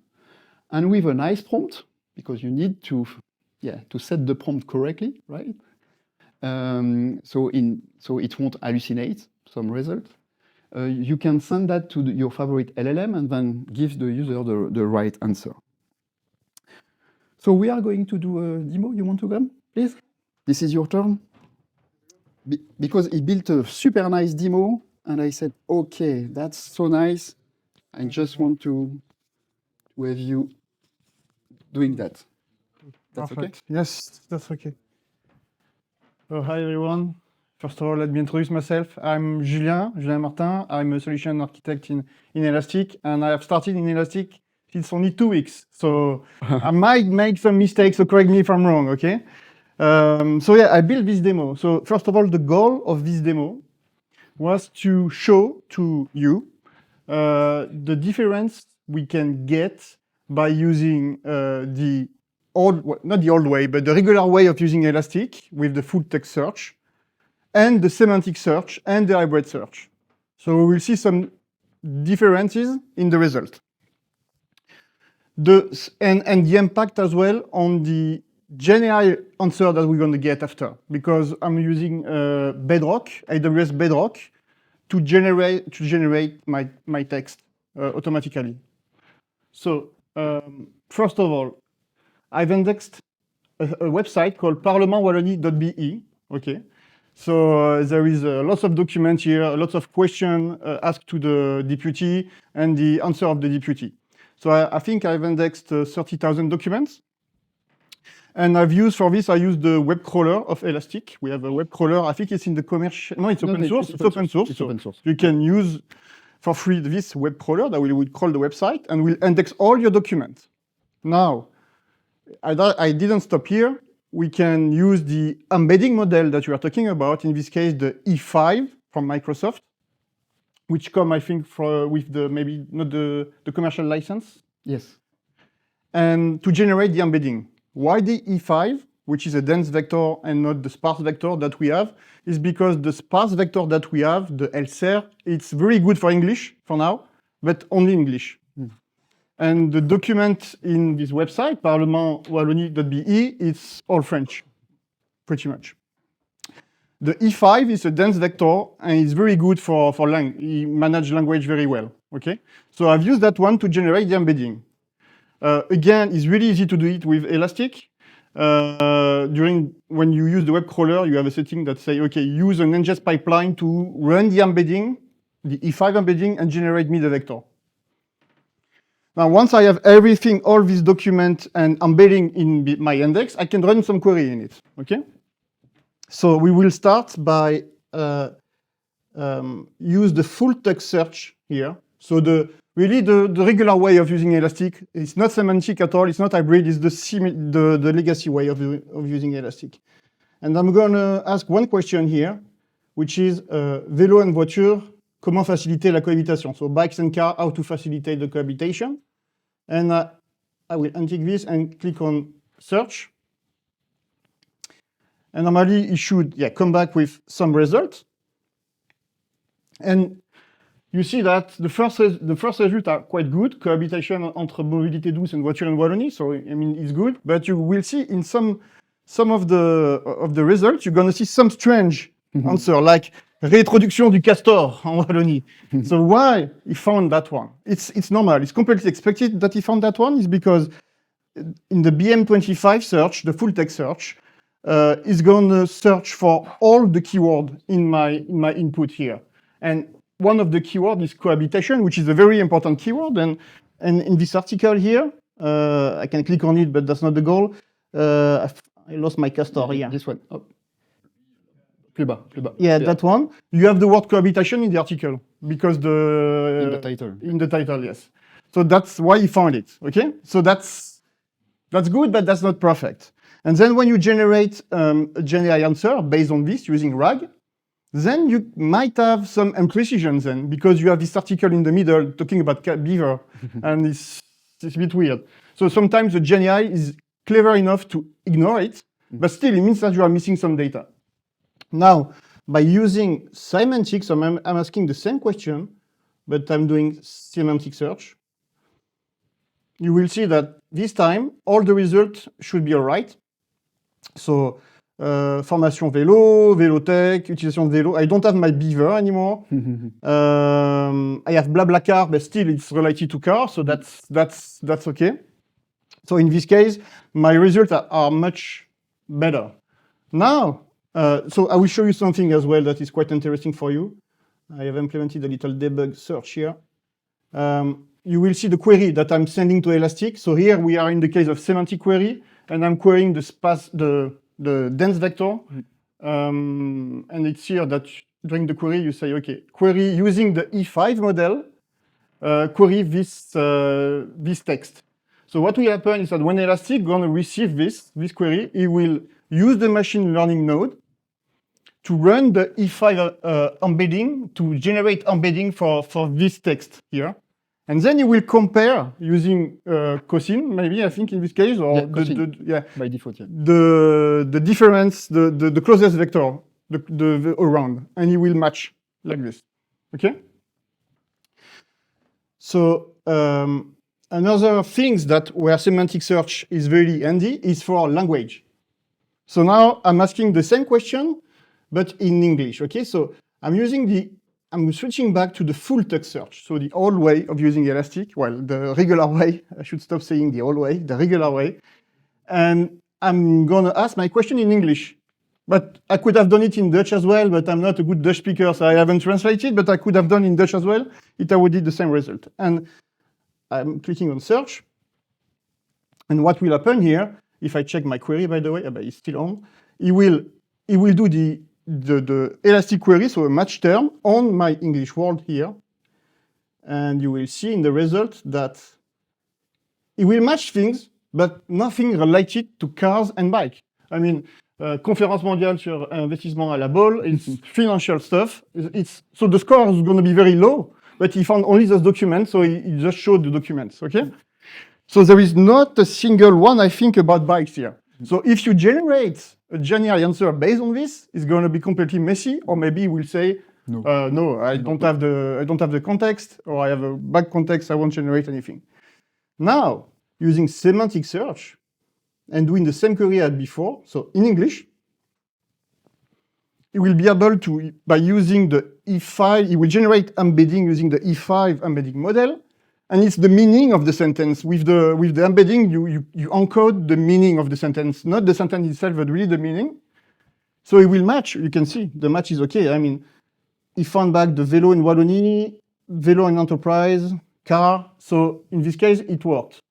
and with a nice prompt, because you need to set the prompt correctly, right? So it won't hallucinate some result. You can send that to your favorite LLM and then give the user the right answer. So we are going to do a demo. You want to come, please? This is your turn. Because he built a super nice demo, and I said, okay, that's so nice. I just want to have you doing that. That's Perfect. Okay? Yes, that's okay. So hi everyone. First of all, let me introduce myself. I'm Julien Martin. I'm a solution architect in Elastic, and I have started in Elastic since only 2 weeks. So I might make some mistakes, so correct me if I'm wrong, okay? So yeah, I built this demo. So first of all, the goal of this demo was to show to you the difference we can get by using not the old way, but the regular way of using Elastic with the full text search, and the semantic search and the hybrid search. So we will see some differences in the result. And the impact as well on the general answer that we're going to get after, because I'm using Bedrock, AWS Bedrock, to generate my text automatically. So first of all, I've indexed a website called parlementwallonnie.be. Okay, so there is lots of documents here, lots of questions asked to the deputy and the answer of the deputy. So I think I've indexed 30,000 documents. And I've used for this, I use the web crawler of Elastic. We have a web crawler. I think it's in the commercial. No, it's open source. It's open source. It's open source. You can use for free this web crawler that will crawl the website and will index all your documents. Now, I didn't stop here. We can use the embedding model that you are talking about. In this case, the E5 from Microsoft, which come, I think, with the maybe not the commercial license. Yes. And to generate the embedding. Why the E5? which is a dense vector and not the sparse vector that we have, is because the sparse vector that we have, the LSER, it's very good for English for now, but only English. And the document in this website, parlementwallonie.be, it's all French, pretty much. The E5 is a dense vector, and it's very good for he manage language very well, okay? So I've used that one to generate the embedding. Again, it's really easy to do it with Elastic. When you use the web crawler, you have a setting that say, okay, use an ingest pipeline to run the embedding, the E5 embedding, and generate me the vector. Now, once I have everything, all this document and embedding in my index, I can run some query in it, okay? So we will start by use the full text search here. So really the regular way of using Elastic, it's not semantic at all, it's not hybrid, it's the legacy way of using Elastic. And I'm gonna ask one question here, which is vélo and voiture, comment faciliter la cohabitation? So bikes and car, how to facilitate the cohabitation. And I will untick this and click on search. And normally it should come back with some results. And you see that the first results are quite good, cohabitation entre mobilité douce and voiture and Wallonie, so I mean it's good, but you will see in some of the results, you're gonna see some strange answer, like réintroduction du castor en Wallonie. So why he found that one? It's normal, it's completely expected that he found that one, is because in the BM25 search, the full text search, is gonna search for all the keyword in my input here. And one of the keywords is cohabitation, which is a very important keyword. And in this article here, I can click on it, but that's not the goal. I lost my castor here. This one. Oh. Plus bas. Yeah, that one. You have the word cohabitation in the article because in the title. In the title, yes. So that's why he found it. Okay. So that's good, but that's not perfect. And then when you generate a GenAI answer based on this using RAG, then you might have some imprecisions then, because you have this article in the middle talking about beaver, and it's a bit weird. So sometimes the GenAI is clever enough to ignore it, but still it means that you are missing some data. Now, by using semantics, I'm asking the same question, but I'm doing semantic search. You will see that this time, all the results should be all right. So, formation vélo, vélotech, utilisation de vélo. I don't have my beaver anymore. I have BlaBlaCar, but still it's related to car, so that's okay. So in this case, my results are much better. Now, so I will show you something as well that is quite interesting for you. I have implemented a little debug search here. You will see the query that I'm sending to Elastic. So here we are in the case of semantic query, and I'm querying the dense vector. And it's here that during the query, you say, okay, query using the E5 model, query this text. So what will happen is that when Elastic gonna receive this query, it will use the machine learning node to run the E5 embedding to generate embedding for this text here. And then you will compare using cosine, maybe I think in this case, or by default, the difference, the closest vector, the around, and you will match like this. Okay. So another things where semantic search is very handy is for language. So now I'm asking the same question, but in English. Okay. So I'm switching back to the full text search. So the old way of using Elastic, well, the regular way, I should stop saying the old way, the regular way. And I'm gonna ask my question in English. But I could have done it in Dutch as well, but I'm not a good Dutch speaker, so I haven't translated, but I could have done in Dutch as well. It would be the same result. And I'm clicking on search. And what will happen here, if I check my query, by the way, it's still on, it will do the Elastic query, so a match term on my English word here. And you will see in the result that it will match things, but nothing related to cars and bike. I mean, conférence mondiale sur investissement à la bolle, it's financial stuff. So the score is going to be very low, but he found only those documents, so he just showed the documents, okay? So there is not a single one, I think, about bikes here. So if you generate a GenAI answer based on this, it's going to be completely messy, or maybe we'll say, No. no, I don't have the context, or I have a bad context, I won't generate anything. Now, using semantic search and doing the same query as before, so in English, it will be able to, by using the E5, it will generate embedding using the E5 embedding model, and it's the meaning of the sentence. With the embedding, you encode the meaning of the sentence, not the sentence itself, but really the meaning. So it will match. You can see the match is okay. I mean, he found back the vélo in Wallonie, vélo in enterprise, car. So in this case, it worked.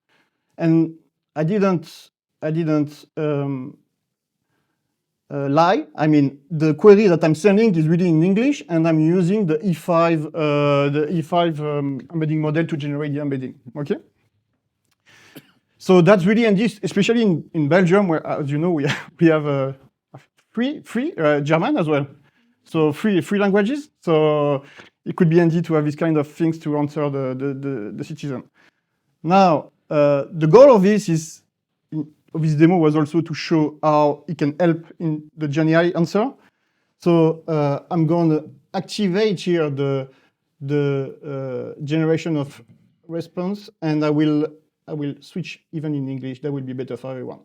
And I didn't lie. I mean, the query that I'm sending is really in English, and I'm using the E5 embedding model to generate the embedding. Okay. So that's really, and this, especially in Belgium, where, as you know, we have free German as well. So free languages. So it could be handy to have these kind of things to answer the citizen. Now, the goal of this demo was also to show how it can help in the GenAI answer. So I'm going to activate here the generation of response, and I will switch even in English. That will be better for everyone.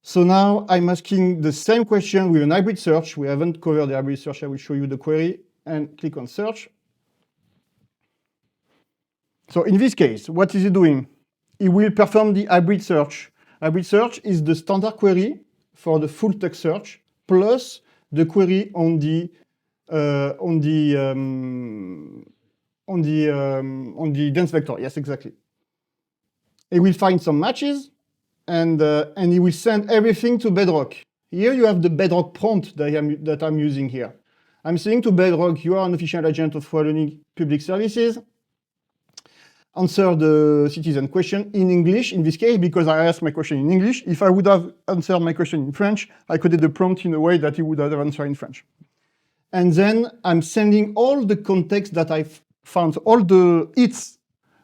So now I'm asking the same question with an hybrid search. We haven't covered the hybrid search. I will show you the query and click on search. So in this case, what is it doing? It will perform the hybrid search. Hybrid search is the standard query for the full text search plus the query on the dense vector. Yes, exactly. It will find some matches, and it will send everything to Bedrock. Here you have the Bedrock prompt that I'm using here. I'm saying to Bedrock, you are an official agent of Wallonie Public Services. Answer the citizen question in English, in this case, because I asked my question in English. If I would have answered my question in French, I coded the prompt in a way that he would have answered in French. And then I'm sending all the context that I've found, all the hits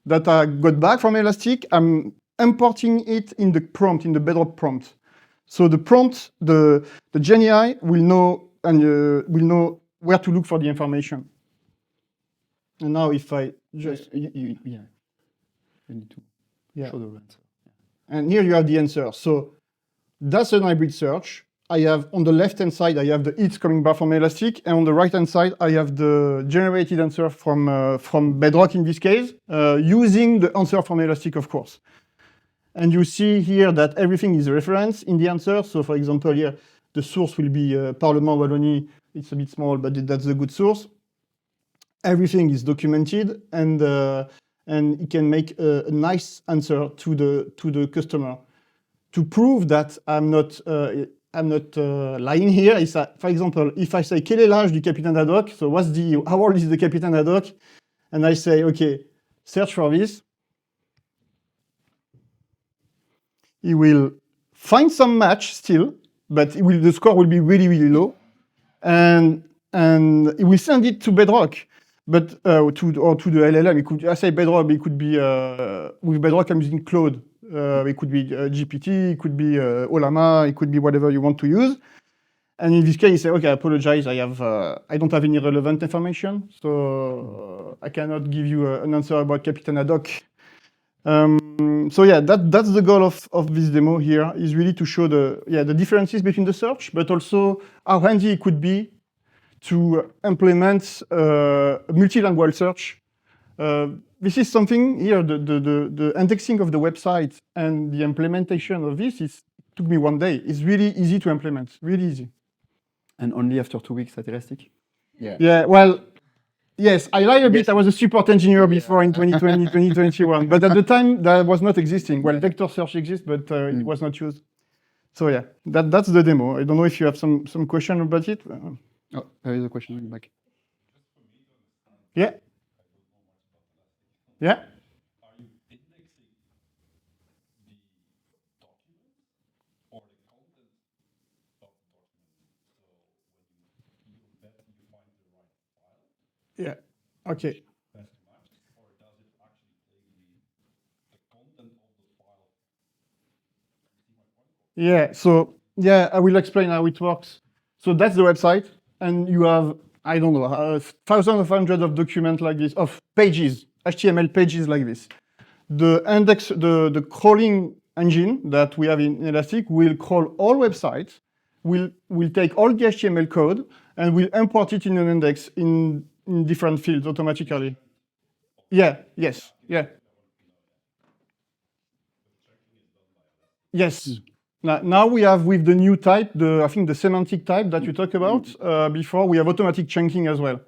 that I got back from Elastic, I'm importing it in the prompt, in the Bedrock prompt. So the prompt, the GenAI will know where to look for the information. And now if I just... You need to show the answer. And here you have the answer. So that's an hybrid search. I have on the left-hand side, I have the hits coming back from Elastic, and on the right-hand side, I have the generated answer from Bedrock in this case, using the answer from Elastic, of course. And you see here that everything is a reference in the answer. So for example, here, the source will be Parlement Wallonie. It's a bit small, but that's a good source. Everything is documented, and it can make a nice answer to the customer. To prove that I'm not lying here is that, for example, if I say quel est l'âge du capitaine Haddock, so how old is the captain Haddock, and I say okay, search for this, he will find some match still, but the score will be really, really low, and it will send it to Bedrock. But to the LLM, I say Bedrock, it could be, with Bedrock I'm using Claude. It could be GPT, it could be Olama, it could be whatever you want to use. And in this case, you say, okay, I apologize, I don't have any relevant information, so I cannot give you an answer about Captain Haddock. So yeah, that's the goal of this demo here, is really to show the differences between the search, but also how handy it could be to implement multilingual search. This is something here, the indexing of the website and the implementation of this took me 1 day. It's really easy to implement, really easy. And only after 2 weeks at Elastic? Yeah, well, yes, I lied a bit. I was a support engineer before in 2020, 2021. But at the time, that was not existing. Well, vector search exists, but it was not used. So yeah, that's the demo. I don't know if you have some question about it. Oh, there is a question in the back. Yeah. Yeah. Are you indexing the document or the content of the document? So when you embed, you find the right file? Yeah. Okay. Best match, or does it actually take the content of the file? You see my point? Yeah, so yeah, I will explain how it works. So that's the website, and you have, I don't know, thousands of hundreds of documents like this, of pages, HTML pages like this. The index, the crawling engine that we have in Elastic will crawl all websites, will take all the HTML code, and will import it in an index in different fields automatically. Yeah, yes, yeah. Yes. Now we have with the new type, I think the semantic type that you talked about before, we have automatic chunking as well.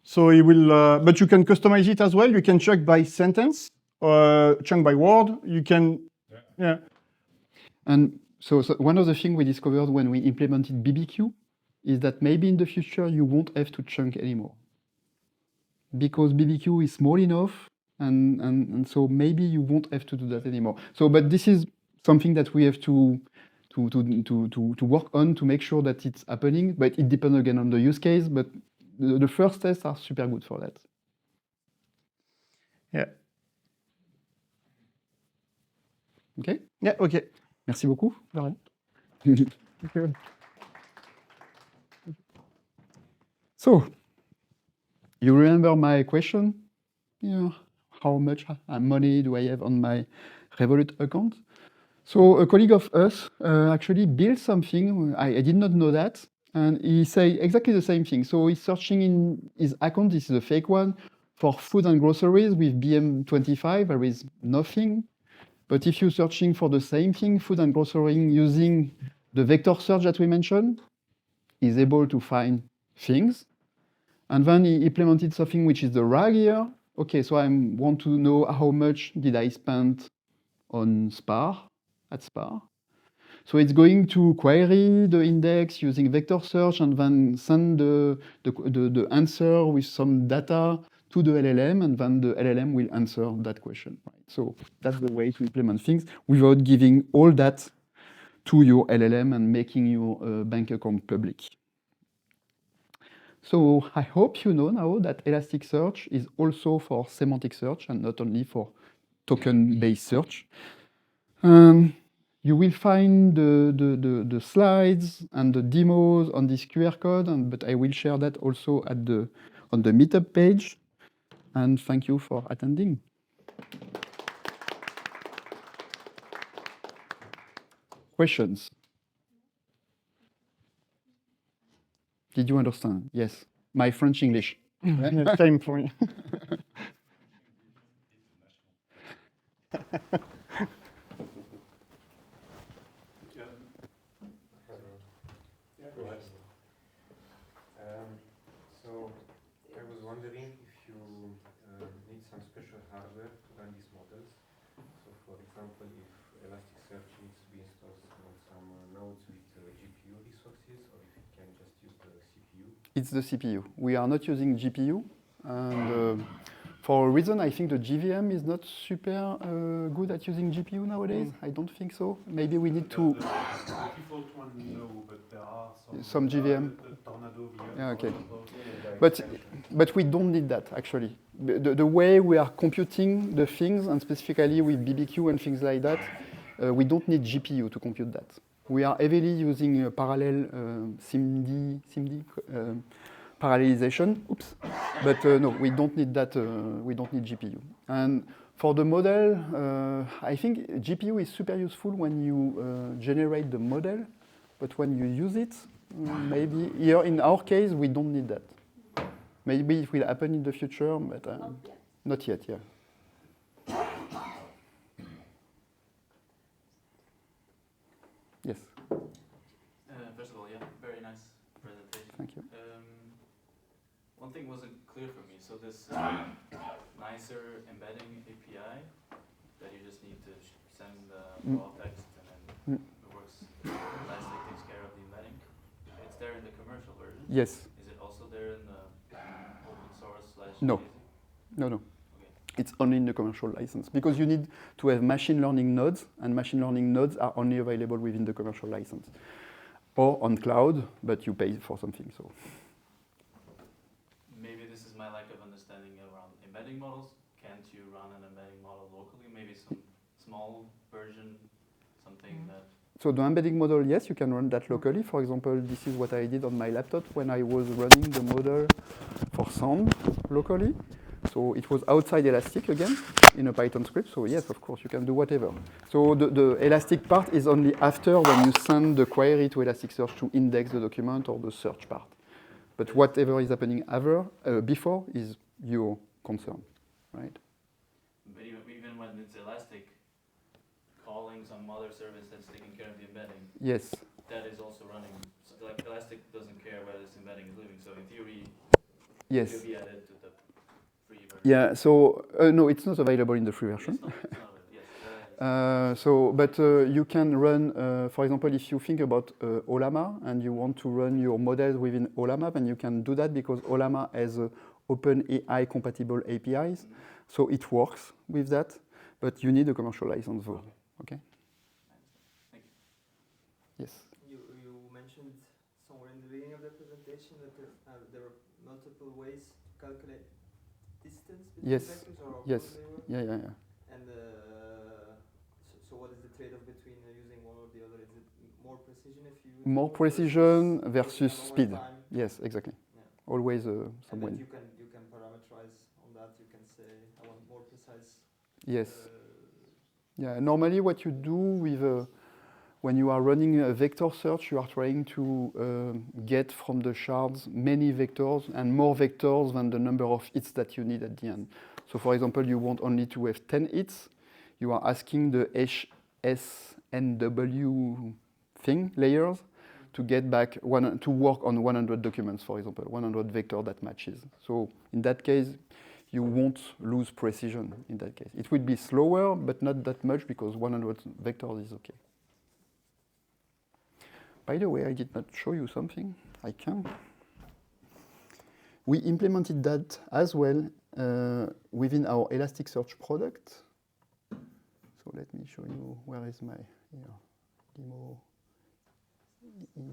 So it will, but you can customize it as well. You can chunk by sentence, chunk by word. You can, yeah. And so one of the things we discovered when we implemented BBQ is that maybe in the future you won't have to chunk anymore. Because BBQ is small enough, and so maybe you won't have to do that anymore. So, but this is something that we have to work on to make sure that it's happening. But it depends again on the use case. But the first tests are super good for that. Yeah. Okay. Yeah. Okay. Merci beaucoup. Okay. So, you remember my question? Yeah, how much money do I have on my Revolut account? So a colleague of us actually built something. I did not know that. And he say exactly the same thing. So he's searching in his account, this is a fake one, for food and groceries with BM25, there is nothing. But if you're searching for the same thing, food and grocery, using the vector search that we mentioned, he's able to find things. And then he implemented something which is the RAG here. Okay, so I want to know how much did I spend on Spar, at Spar. So it's going to query the index using vector search and then send the answer with some data to the LLM, and then the LLM will answer that question. Right? So that's the way to implement things without giving all that to your LLM and making your bank account public. So I hope you know now that Elasticsearch is also for semantic search and not only for token-based search. You will find the slides and the demos on this QR code, but I will share that also on the meetup page. And thank you for attending. Questions? Did you understand? Yes. My French English. Yeah, time for me. So I was wondering if you need some special hardware to run these models. So for example, if Elasticsearch needs to be installed on some nodes with GPU resources, or if you can just use the CPU. It's the CPU. We are not using GPU. And for a reason, I think the JVM is not super good at using GPU nowadays. I don't think so. Maybe we need to... The default one, no, but there are Some GVM. The Tornado VM. Yeah, okay. But But we don't need that, actually. The way we are computing the things, and specifically with BBQ and things like that, we don't need GPU to compute that. We are heavily using parallel SIMD parallelization. Oops. But no, we don't need that. We don't need GPU. And for the model, I think GPU is super useful when you generate the model. But when you use it, maybe here in our case, we don't need that. Maybe it will happen in the future, but not yet. Yeah. Yes. First of all, yeah, very nice presentation. Thank you. One thing wasn't clear for me. So this nicer embedding API that you just need to send raw text and then it works. Elastic takes care of the embedding. It's there in the commercial version. Yes. Is it also there in the open source / No. basic? No. Okay. It's only in the commercial license because you need to have machine learning nodes, and machine learning nodes are only available within the commercial license or on cloud, but you pay for something. So Maybe this is my lack of understanding around embedding models. Can't you run an embedding model locally? Maybe some small version, something that So the embedding model, yes, you can run that locally. For example, this is what I did on my laptop when I was running the model for sound locally. So it was outside Elastic again in a Python script. So yes, of course, you can do whatever. So the Elastic part is only after when you send the query to Elasticsearch to index the document or the search part. But whatever is happening before is your concern, right? But even when it's Elastic, calling some other service that's taking care of the embedding, Yes. that is also running. So like Elastic doesn't care where this embedding is living. So in theory, Yes. it will be added to the free version. Yeah. So no, it's not available in the free version. It's not yes. But you can run, for example, if you think about Ollama and you want to run your models within Ollama, then you can do that because Ollama has OpenAI compatible APIs. So it works with that, but you need a commercial license though. Okay? Thank you. Yes. You mentioned somewhere in the beginning of the presentation that there were multiple ways to calculate distance between Yes. vectors, or Yes. what they were. Yeah. And so what is the trade-off between using one or the other? Is it more precision if you use More one precision versus versus taking a speed. longer time? Yes, exactly. Yeah. Always And some then way. you can parameterize on that. You can say I want more precise. Yes. Yeah. Normally, what you do with when you are running a vector search, you are trying to get from the shards many vectors and more vectors than the number of hits that you need at the end. So, for example, you want only to have 10 hits. You are asking the HSNW thing layers to get back to work on 100 documents, for example, 100 vector that matches. So in that case, you won't lose precision in that case. It will be slower, but not that much because 100 vectors is okay. By the way, I did not show you something. I can. We implemented that as well within our Elasticsearch product. So let me show you where is my demo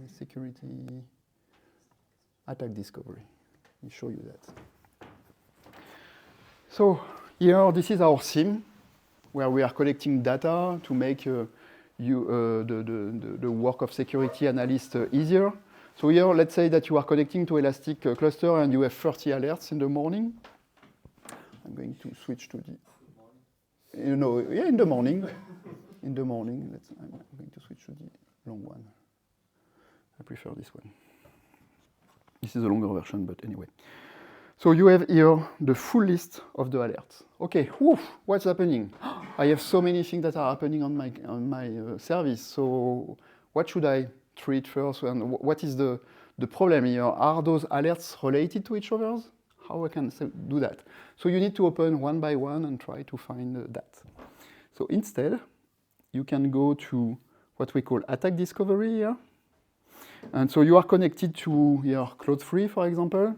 security attack discovery. Let me show you that. So here, this is our sim where we are collecting data to make the work of security analyst easier. So here, let's say that you are connecting to Elastic cluster and you have 30 alerts in the morning. I'm going to switch to the, in the morning. In the morning, I'm going to switch to the long one. I prefer this one. This is a longer version, but anyway. So you have here the full list of the alerts. Okay, what's happening? I have so many things that are happening on my service. So what should I treat first? And what is the problem here? Are those alerts related to each other? How I can do that? So you need to open one by one and try to find that. So instead, you can go to what we call attack discovery here. And so you are connected to your Cloud 3, for example.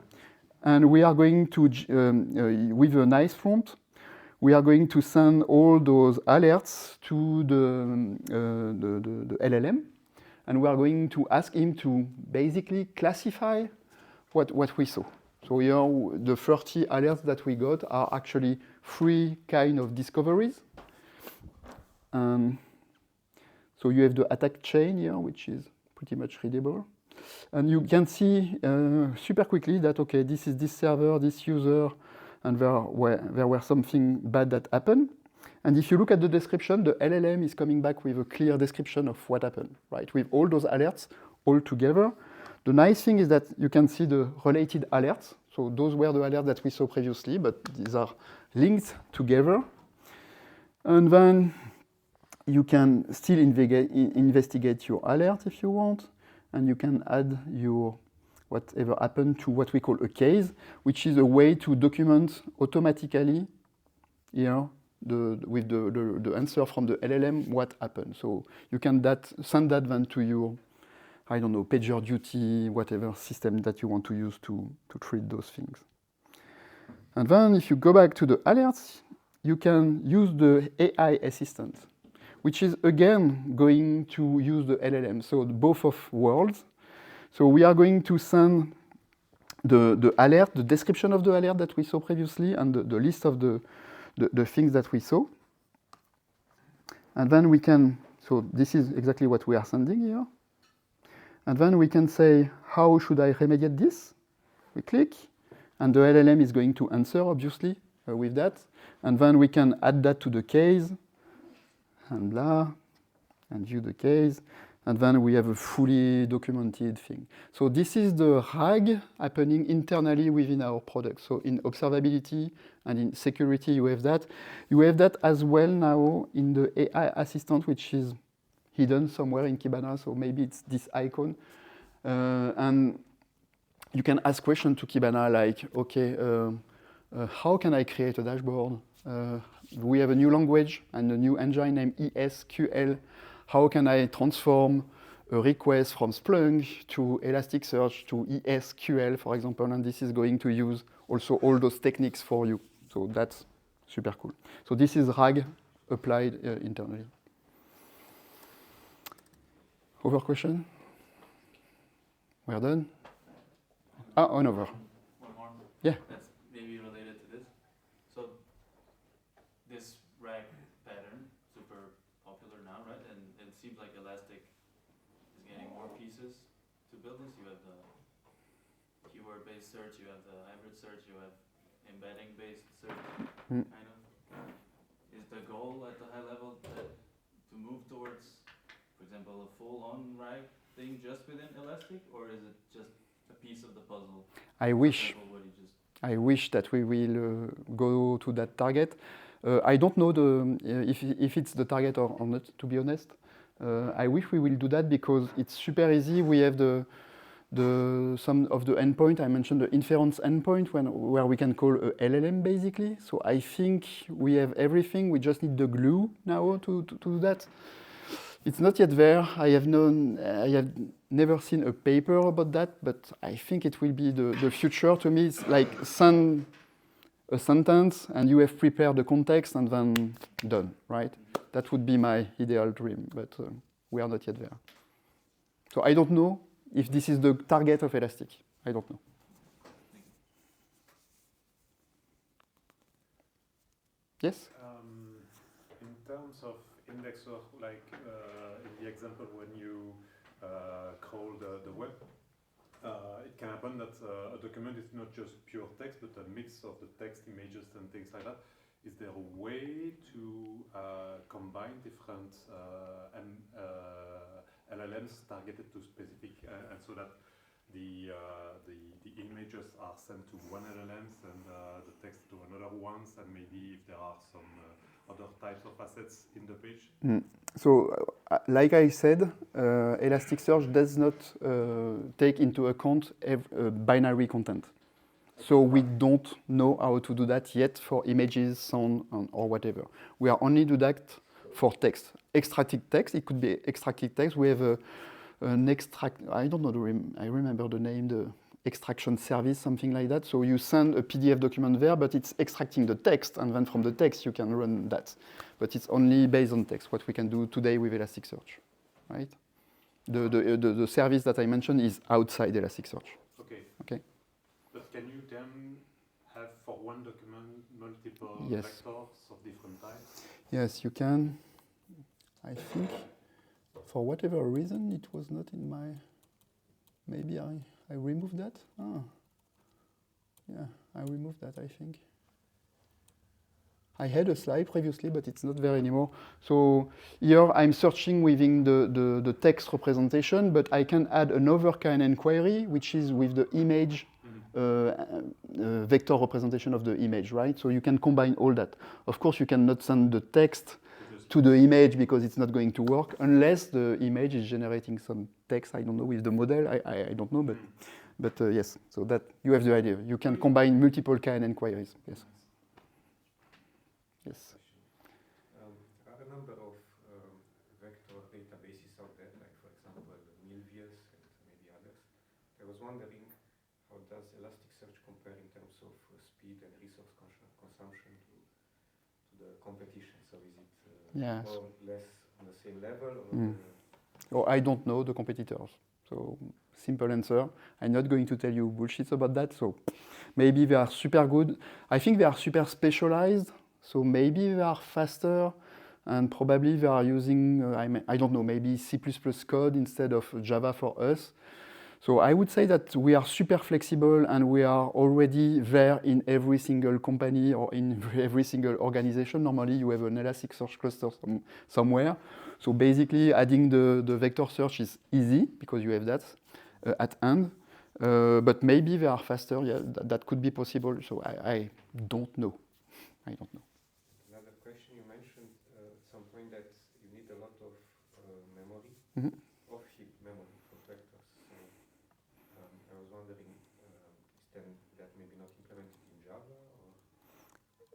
And we are going to, with a nice prompt, we are going to send all those alerts to the LLM. And we are going to ask him to basically classify what we saw. So here, the 30 alerts that we got are actually 3 kind of discoveries. So you have the attack chain here, which is pretty much readable. And you can see super quickly that, okay, this is this server, this user, and there were something bad that happened. And if you look at the description, the LLM is coming back with a clear description of what happened, right? With all those alerts all together. The nice thing is that you can see the related alerts. So those were the alerts that we saw previously, but these are linked together. And then you can still investigate your alert if you want. And you can add your whatever happened to what we call a case, which is a way to document automatically here with the answer from the LLM what happened. So you can send that then to your, I don't know, PagerDuty, whatever system that you want to use to treat those things. And then if you go back to the alerts, you can use the AI assistant, which is again going to use the LLM, so both of worlds. So we are going to send the alert, the description of the alert that we saw previously, and the list of the things that we saw. And then we can So this is exactly what we are sending here. And then we can say, how should I remediate this? We click, and the LLM is going to answer, obviously, with that. And then we can add that to the case, and blah, and view the case. And then we have a fully documented thing. So this is the RAG happening internally within our product. So in observability and in security, you have that. You have that as well now in the AI assistant, which is hidden somewhere in Kibana. So maybe it's this icon. And you can ask questions to Kibana like, okay, how can I create a dashboard? We have a new language and a new engine named ESQL. How can I transform a request from Splunk to Elasticsearch to ESQL, for example? And this is going to use also all those techniques for you. So that's super cool. So this is RAG applied internally. Other question? We're done? Another. One more. Yeah. That's maybe related to this. So this RAG pattern, super popular now, right? And it seems like Elastic is getting more pieces to build this. You have the keyword-based search, you have the hybrid search, you have embedding-based search, kind of. Is the goal at the high level to move towards, for example, a full-on RAG thing just within Elastic, or is it just a piece of the puzzle? I wish that we will go to that target. I don't know if it's the target or not, to be honest. I wish we will do that because it's super easy. We have some of the endpoint. I mentioned the inference endpoint where we can call a LLM basically. So I think we have everything. We just need the glue now to do that. It's not yet there. I have never seen a paper about that, but I think it will be the future. To me, it's like send a sentence and you have prepared the context and then done, right? That would be my ideal dream, but we are not yet there. So I don't know if this is the target of Elastic. I don't know. Yes? In terms of indexer, like in the example when you crawl the web, it can happen that a document is not just pure text, but a mix of the text, images, and things like that. Is there a way to combine different LLMs targeted to specific, and so that the images are sent to one LLMs and the text to another ones, and maybe if there are some other types of assets in the page? So, like I said, Elasticsearch does not take into account binary content. So we don't know how to do that yet for images, sound, or whatever. We are only do that for text. Extracted text, it could be extracted text. We have an extract, I don't know, I remember the name, the extraction service, something like that. So you send a PDF document there, but it's extracting the text, and then from the text you can run that. But it's only based on text, what we can do today with Elasticsearch, right? The service that I mentioned is outside Elasticsearch. Okay. Okay. But can you then have for one document multiple Yes. vectors of different types? Yes, you can. I think for whatever reason it was not in my. Maybe I removed that. Yeah, I removed that. I think. I had a slide previously, but it's not there anymore. So here I'm searching within the text representation, but I can add another kind of inquiry, which is with the image vector representation of the image, right? So you can combine all that. Of course, you cannot send the text to the image because it's not going to work unless the image is generating some text. I don't know with the model. I don't know, but yes. So that you have the idea. You can combine multiple kind of inquiries. Yes. Yes. There are a number of vector databases out there, like for example Milvius and maybe others. I was wondering, how does Elasticsearch compare in terms of speed and resource consumption to the competition? So is it more or less on the same level? Or I don't know the competitors. So simple answer. I'm not going to tell you bullshit about that. So maybe they are super good. I think they are super specialized. So maybe they are faster and probably they are using, I don't know, maybe C++ code instead of Java for us. So I would say that we are super flexible and we are already there in every single company or in every single organization. Normally you have an Elasticsearch cluster somewhere. So basically adding the vector search is easy because you have that at hand. But maybe they are faster. Yeah, that could be possible. So I don't know. I don't know. Another question, you mentioned at some point that you need a lot of memory, Mhm. off-heap memory for vectors. So I was wondering, is then that maybe not implemented in Java,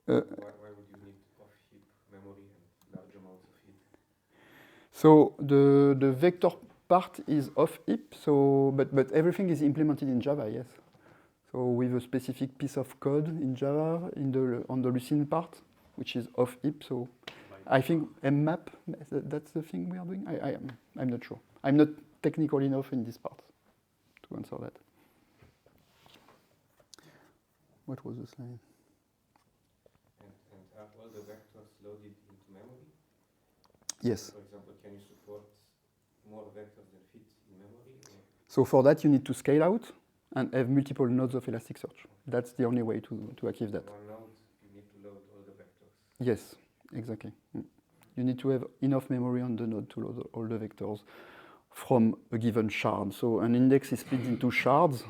or why would you need off-heap memory and large amounts of it? So the vector part is off heap. So but everything is implemented in Java. Yes. So with a specific piece of code in Java on the Lucene part, which is off heap. So I think mmap, that's the thing we are doing. I'm not sure. I'm not technical enough in this part to answer that. What was the slide? And are all the vectors loaded into memory? Yes. For example, can you support more vectors than fit in memory? Or? So for that, you need to scale out and have multiple nodes of Elasticsearch. That's the only way to achieve that. One node, you need to load all the vectors. Yes, exactly. You need to have enough memory on the node to load all the vectors from a given shard. So an index is split into shards,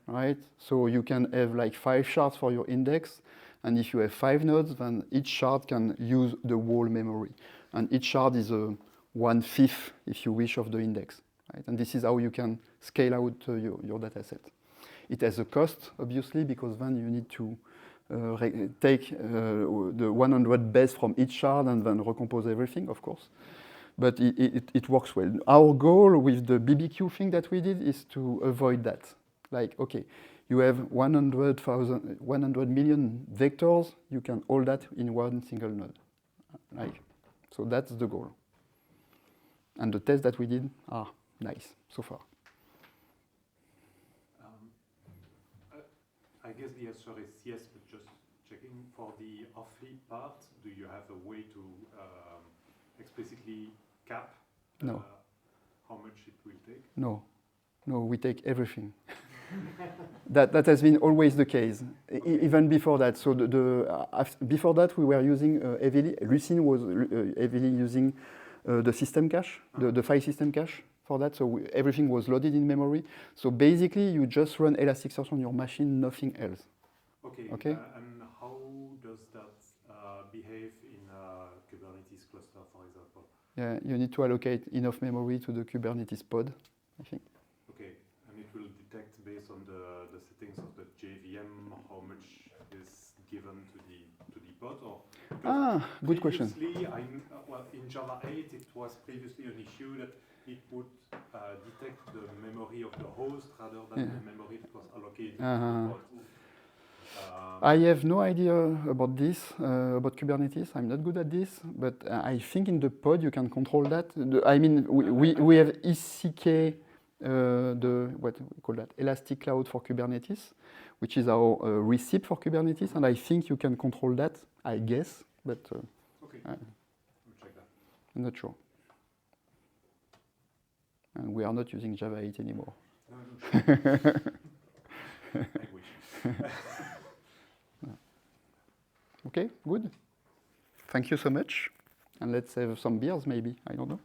right? So you can have like 5 shards for your index, and if you have 5 nodes, then each shard can use the whole memory. And each shard is a 1/5, if you wish, of the index, right? And this is how you can scale out your data set. It has a cost, obviously, because then you need to take the 100 base from each shard and then recompose everything, of course. But it works well. Our goal with the BBQ thing that we did is to avoid that. Like, okay, you have 100 million vectors, you can hold that in one single node. Like, so that's the goal. And the tests that we did are nice so far. I guess the answer is yes, but just checking for the off-heap part, do you have a way to explicitly cap No. how much it will take? No, we take everything. that has been always the case, even before that. So before that, we were using heavily. Lucene was heavily using the system cache, the file system cache for that. So everything was loaded in memory. So basically, you just run Elasticsearch on your machine, nothing else. Okay. And how does that behave in a Kubernetes cluster, for example? Yeah, you need to allocate enough memory to the Kubernetes pod, I think. Okay, and it will detect based on the settings of the JVM how much is given to the pod, or good question. Previously, in Java 8, it was previously an issue that it would detect the memory of the host rather than the memory that was allocated to the pod. I have no idea about this, about Kubernetes. I'm not good at this, but I think in the pod you can control that. I mean, we have ECK, what we call that, Elastic Cloud for Kubernetes, which is our receipt for Kubernetes, and I think you can control that, I guess, but Okay, we'll check that. I'm not sure. And we are not using Java 8 anymore. No, sure. I wish. Okay, good. Thank you so much. And let's have some beers, maybe. I don't know.